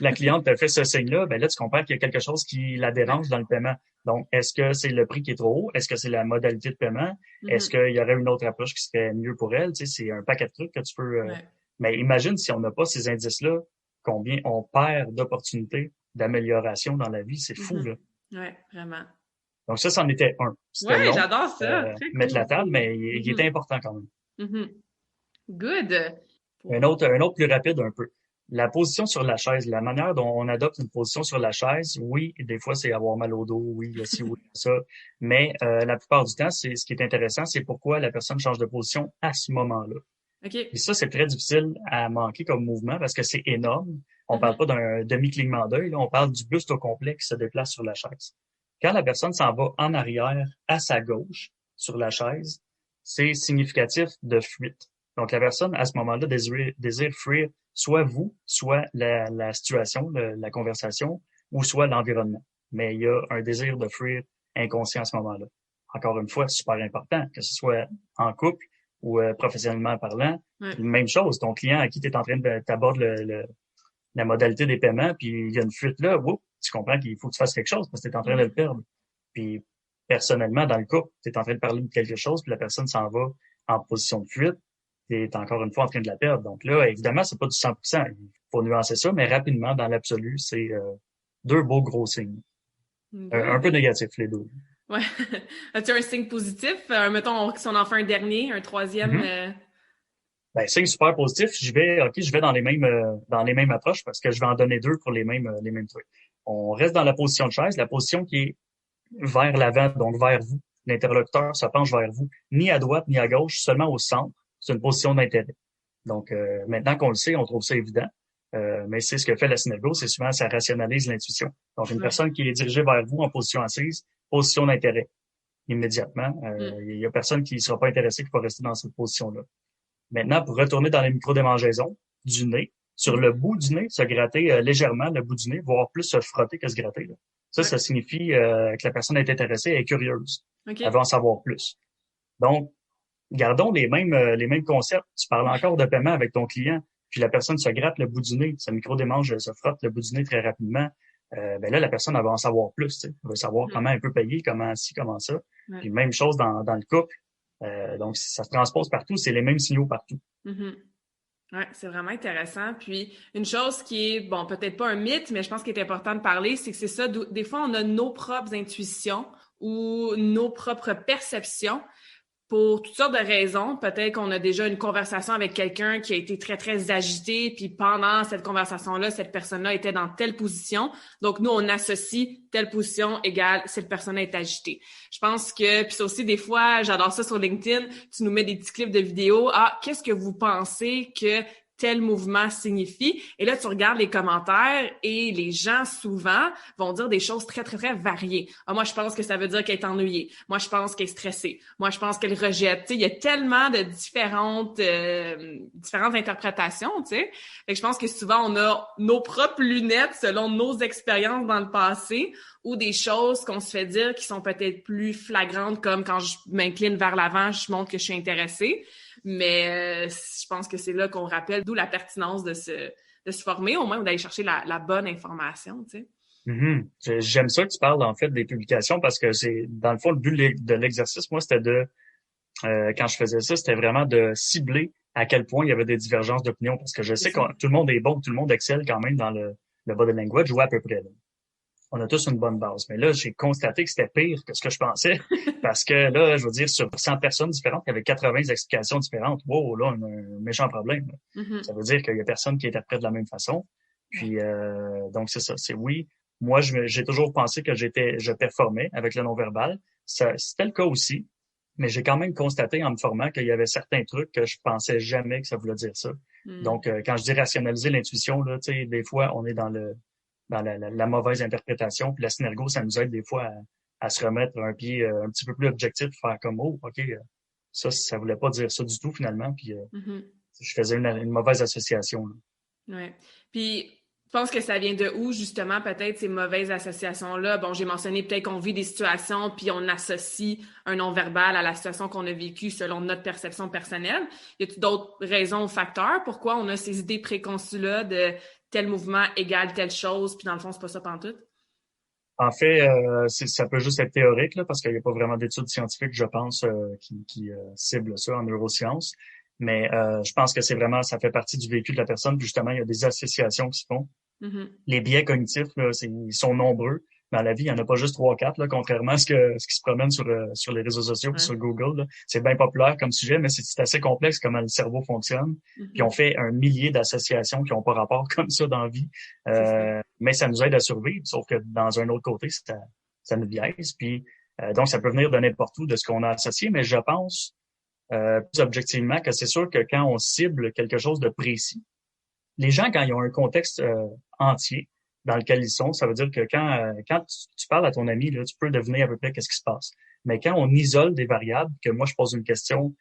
la cliente te fait ce signe-là, ben là, tu comprends qu'il y a quelque chose qui la Ouais. dérange dans le paiement. Donc, est-ce que c'est le prix qui est trop haut? Est-ce que c'est la modalité de paiement? Est-ce Mhm. qu'il y aurait une autre approche qui serait mieux pour elle? Tu sais, c'est un paquet de trucs que tu peux Ouais. mais imagine si on n'a pas ces indices-là, combien on perd d'opportunités d'amélioration dans la vie. C'est fou, Mhm. là. Ouais, vraiment. Donc ça, c'en était un. C'était Ouais, long, j'adore ça. Très mettre la cool. table, mais il était Mhm. important quand même. Mhm. Good. Pour... Un autre plus rapide un peu. La position sur la chaise, la manière dont on adopte une position sur la chaise, oui, des fois c'est avoir mal au dos, oui, il y a ci, oui, il y a ça, mais la plupart du temps, c'est ce qui est intéressant, c'est pourquoi la personne change de position à ce moment-là. Et OK. ça, c'est très difficile à manquer comme mouvement parce que c'est énorme. On parle Mhm. pas d'un demi-clignement d'œil, là, on parle du buste au complet qui se déplace sur la chaise. Quand la personne s'en va en arrière, à sa gauche, sur la chaise, c'est significatif de fuite. Donc, la personne, à ce moment-là, désire fuir soit vous, soit la situation, la conversation, ou soit l'environnement. Mais il y a un désir de fuir inconscient à ce moment-là. Encore une fois, super important, que ce soit en couple ou professionnellement parlant. Ouais. Même chose, ton client à qui tu es en train de t'aborder la modalité des paiements, puis il y a une fuite là, whoop, tu comprends qu'il faut que tu fasses quelque chose parce que tu es en train de le Mhm. perdre. Puis personnellement, dans le couple, tu es en train de parler de quelque chose, puis la personne s'en va en position de fuite, tu es encore une fois en train de la perdre. Donc là, évidemment, c'est pas du 100%. Il faut nuancer ça, mais rapidement, dans l'absolu, c'est deux beaux gros signes. Un peu Good. négatifs, les deux. Ouais. As-tu un signe positif? Mettons, si on en fait un dernier, un troisième. Mhm. Ben, signe super positif, je vais dans les mêmes approches parce que je vais en donner deux pour les mêmes trucs. On reste dans la position de chaise, la position qui est vers l'avant, donc vers vous. L'interlocuteur se penche vers vous, ni à droite ni à gauche, seulement au centre. C'est une position d'intérêt. Donc, maintenant qu'on le sait, on trouve ça évident. Mais c'est ce que fait la synergo, c'est souvent ça rationalise l'intuition. Donc, une Ouais. personne qui est dirigée vers vous en position assise, position d'intérêt, immédiatement. Mm. Il y a personne qui ne sera pas intéressé qui va rester dans cette position-là. Maintenant, pour retourner dans les micro-démangeaisons du nez, sur le Mhm. bout du nez, se gratter légèrement le bout du nez, voire plus se frotter que se gratter. Là. Ouais. Ça signifie que la personne est intéressée, elle est curieuse. Elle OK. veut en savoir plus. Donc, gardons les mêmes concepts. Tu parles encore de paiement avec ton client, puis la personne se gratte le bout du nez, sa micro-démange se frotte le bout du nez très rapidement. Ben là, la personne, elle va en savoir plus. Tu sais. Elle veut savoir Mhm. comment elle peut payer, comment ci, comment ça. Ouais. Puis même chose dans le couple. Donc, ça se transpose partout, c'est les mêmes signaux partout. Mhm. Ouais, c'est vraiment intéressant. Puis, une chose qui est, bon, peut-être pas un mythe, mais je pense qu'il est important de parler, c'est que c'est ça, des fois, on a nos propres intuitions ou nos propres perceptions pour toutes sortes de raisons. Peut-être qu'on a déjà une conversation avec quelqu'un qui a été très, très agité, puis pendant cette conversation-là, cette personne-là était dans telle position. Donc, nous, on associe telle position égale cette personne est agitée. Je pense que, puis ça aussi, des fois, j'adore ça sur LinkedIn, tu nous mets des petits clips de vidéos. Ah, qu'est-ce que vous pensez que tel mouvement signifie? Et là, tu regardes les commentaires et les gens, souvent, vont dire des choses très, très, très variées. Ah, moi, je pense que ça veut dire qu'elle est ennuyée. Moi, je pense qu'elle est stressée. Moi, je pense qu'elle rejette. Tu sais, il y a tellement de différentes interprétations, tu sais. Fait que je pense que souvent, on a nos propres lunettes selon nos expériences dans le passé ou des choses qu'on se fait dire qui sont peut-être plus flagrantes, comme quand je m'incline vers l'avant, je montre que je suis intéressée. Mais je pense que c'est là qu'on rappelle d'où la pertinence de se former, au moins, ou d'aller chercher la bonne information, tu sais. Mhm. J'aime ça que tu parles en fait des publications parce que c'est dans le fond le but de l'exercice, moi, c'était de quand je faisais ça, c'était vraiment de cibler à quel point il y avait des divergences d'opinion parce que je C'est sais que ça. tout le monde est bon, tout le monde excelle quand même dans le body language ou à peu près. Là. On a tous une bonne base. Mais là, j'ai constaté que c'était pire que ce que je pensais parce que là, je veux dire, sur 100 personnes différentes, il y avait 80 explications différentes. Wow, là, on a un méchant problème. Là. Mhm. Ça veut dire qu'il y a personne qui interprète de la même façon. Ouais. Puis, donc, c'est ça. C'est oui. Moi, j'ai toujours pensé que je performais avec le non-verbal. C'était le cas aussi. Mais j'ai quand même constaté en me formant qu'il y avait certains trucs que je pensais jamais que ça voulait dire ça. Mm. Donc, quand je dis rationaliser l'intuition, là, tu sais, des fois, on est dans la mauvaise interprétation. Puis la synergo, ça nous aide des fois à se remettre un pied un petit peu plus objectif, faire comme, oh, OK, ça voulait pas dire ça du tout finalement. Puis Mhm. je faisais une mauvaise association. Là. Ouais. Puis, je pense que ça vient de où, justement, peut-être ces mauvaises associations-là? Bon, j'ai mentionné peut-être qu'on vit des situations, puis on associe un non-verbal à la situation qu'on a vécue selon notre perception personnelle. Y a-t-il d'autres raisons ou facteurs pourquoi on a ces idées préconçues-là de tel mouvement égale telle chose, puis dans le fond, c'est pas ça pantoute? En fait, ça peut juste être théorique, là, parce qu'il n'y a pas vraiment d'études scientifiques, je pense, qui ciblent ça en neurosciences. Mais je pense que c'est vraiment, ça fait partie du vécu de la personne. Puis justement, il y a des associations qui se font. Mhm. Les biais cognitifs, là, ils sont nombreux. Dans la vie, il n'y en a pas juste trois, quatre, là, contrairement à ce qui se promène sur les réseaux sociaux et Ouais. sur Google. Là. C'est bien populaire comme sujet, mais c'est assez complexe comment le cerveau fonctionne. Puis on Mhm. fait un millier d'associations qui n'ont pas rapport comme ça dans la vie. C'est ça. Mais ça nous aide à survivre, sauf que dans un autre côté, ça nous biaise. Puis donc, ça peut venir de n'importe où de ce qu'on a associé, mais je pense plus objectivement que c'est sûr que quand on cible quelque chose de précis, les gens, quand ils ont un contexte entier dans lequel ils sont, ça veut dire que quand tu parles à ton ami, là, tu peux deviner à peu près qu'est-ce qui se passe. Mais quand on isole des variables, que moi, je pose une question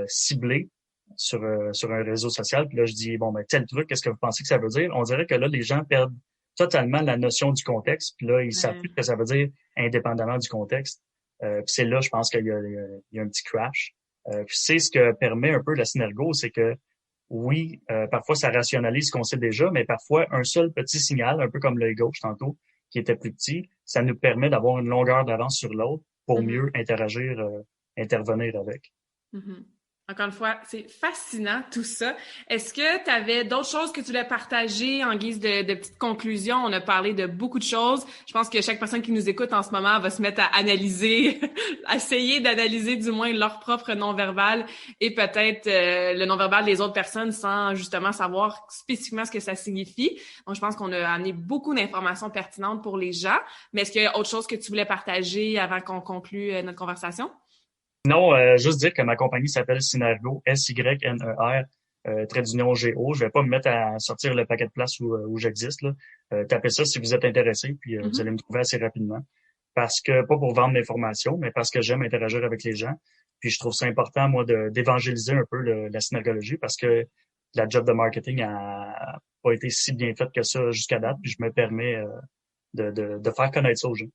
ciblée sur un réseau social, puis là, je dis, bon, ben, tel truc, qu'est-ce que vous pensez que ça veut dire? On dirait que là, les gens perdent totalement la notion du contexte, puis là, ils savent Ouais. plus ce que ça veut dire indépendamment du contexte. Puis c'est là, je pense il y a un petit crash. Puis c'est ce que permet un peu la synergo, c'est que oui, parfois ça rationalise ce qu'on sait déjà, mais parfois un seul petit signal, un peu comme l'œil gauche tantôt, qui était plus petit, ça nous permet d'avoir une longueur d'avance sur l'autre pour Mhm. mieux interagir, intervenir avec. Mhm. Encore une fois, c'est fascinant tout ça. Est-ce que tu avais d'autres choses que tu voulais partager en guise de petites conclusions? On a parlé de beaucoup de choses. Je pense que chaque personne qui nous écoute en ce moment va se mettre à analyser, à essayer d'analyser du moins leur propre non-verbal et peut-être le non-verbal des autres personnes sans justement savoir spécifiquement ce que ça signifie. Donc, je pense qu'on a amené beaucoup d'informations pertinentes pour les gens. Mais est-ce qu'il y a autre chose que tu voulais partager avant qu'on conclue notre conversation? Non, juste dire que ma compagnie s'appelle Synergo, SYNER, trait d'union GO. Je vais pas me mettre à sortir le paquet de places où j'existe, là. Tapez ça si vous êtes intéressé, puis vous allez me trouver assez rapidement. Parce que, pas pour vendre l'information, mais parce que j'aime interagir avec les gens. Puis je trouve ça important, moi, d'évangéliser un peu la synergologie parce que la job de marketing a pas été si bien faite que ça jusqu'à date. Puis je me permets de faire connaître ça aux gens.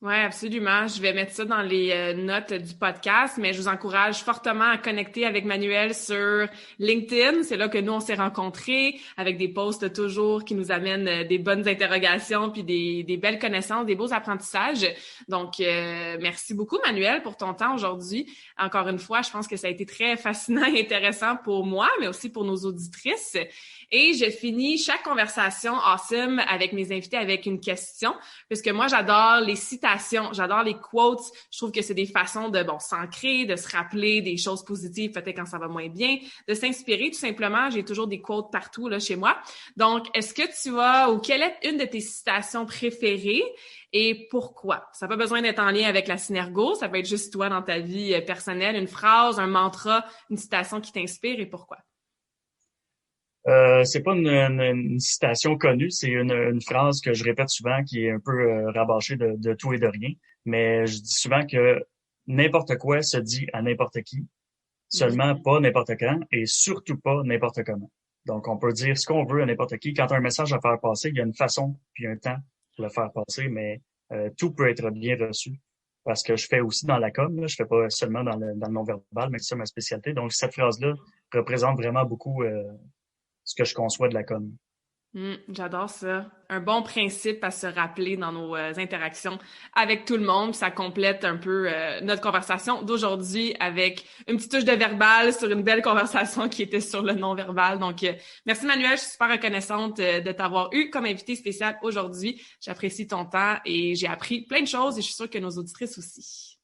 Oui, absolument. Je vais mettre ça dans les notes du podcast, mais je vous encourage fortement à connecter avec Manuel sur LinkedIn. C'est là que nous, on s'est rencontrés avec des posts toujours qui nous amènent des bonnes interrogations puis des belles connaissances, des beaux apprentissages. Donc, merci beaucoup, Manuel, pour ton temps aujourd'hui. Encore une fois, je pense que ça a été très fascinant et intéressant pour moi, mais aussi pour nos auditrices. Et je finis chaque conversation awesome avec mes invités avec une question, puisque moi, j'adore les citations, j'adore les quotes. Je trouve que c'est des façons de, s'ancrer, de se rappeler des choses positives, peut-être quand ça va moins bien, de s'inspirer tout simplement. J'ai toujours des quotes partout là chez moi. Donc, est-ce que tu as, ou quelle est une de tes citations préférées et pourquoi? Ça n'a pas besoin d'être en lien avec la Synergo, ça peut être juste toi dans ta vie personnelle, une phrase, un mantra, une citation qui t'inspire et pourquoi? C'est pas une citation connue, c'est une phrase que je répète souvent qui est un peu rabâchée de tout et de rien. Mais je dis souvent que n'importe quoi se dit à n'importe qui, seulement pas n'importe quand et surtout pas n'importe comment. Donc, on peut dire ce qu'on veut à n'importe qui. Quand tu as un message à faire passer, il y a une façon puis un temps pour le faire passer, mais tout peut être bien reçu. Parce que je fais aussi dans la com, là, je fais pas seulement dans le non-verbal, mais c'est ça ma spécialité. Donc, cette phrase-là représente vraiment beaucoup ce que je conçois de la com. J'adore ça. Un bon principe à se rappeler dans nos interactions avec tout le monde. Ça complète un peu notre conversation d'aujourd'hui avec une petite touche de verbal sur une belle conversation qui était sur le non-verbal. Donc, merci Manuel, je suis super reconnaissante de t'avoir eu comme invité spécial aujourd'hui. J'apprécie ton temps et j'ai appris plein de choses et je suis sûre que nos auditrices aussi.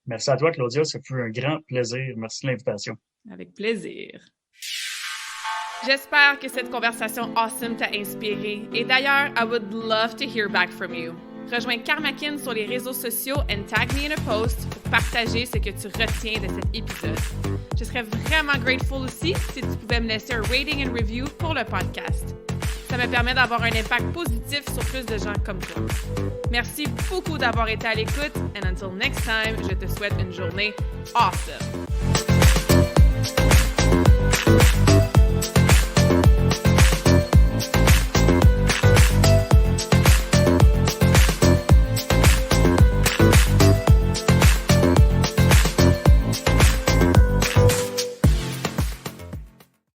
Merci à toi, Claudia. Ça fut un grand plaisir. Merci de l'invitation. Avec plaisir. J'espère que cette conversation awesome t'a inspiré. Et d'ailleurs, I would love to hear back from you. Rejoins Karmakin sur les réseaux sociaux and tag me in a post pour partager ce que tu retiens de cet épisode. Je serais vraiment grateful aussi si tu pouvais me laisser un rating and review pour le podcast. Ça me permet d'avoir un impact positif sur plus de gens comme toi. Merci beaucoup d'avoir été à l'écoute and until next time, je te souhaite une journée awesome.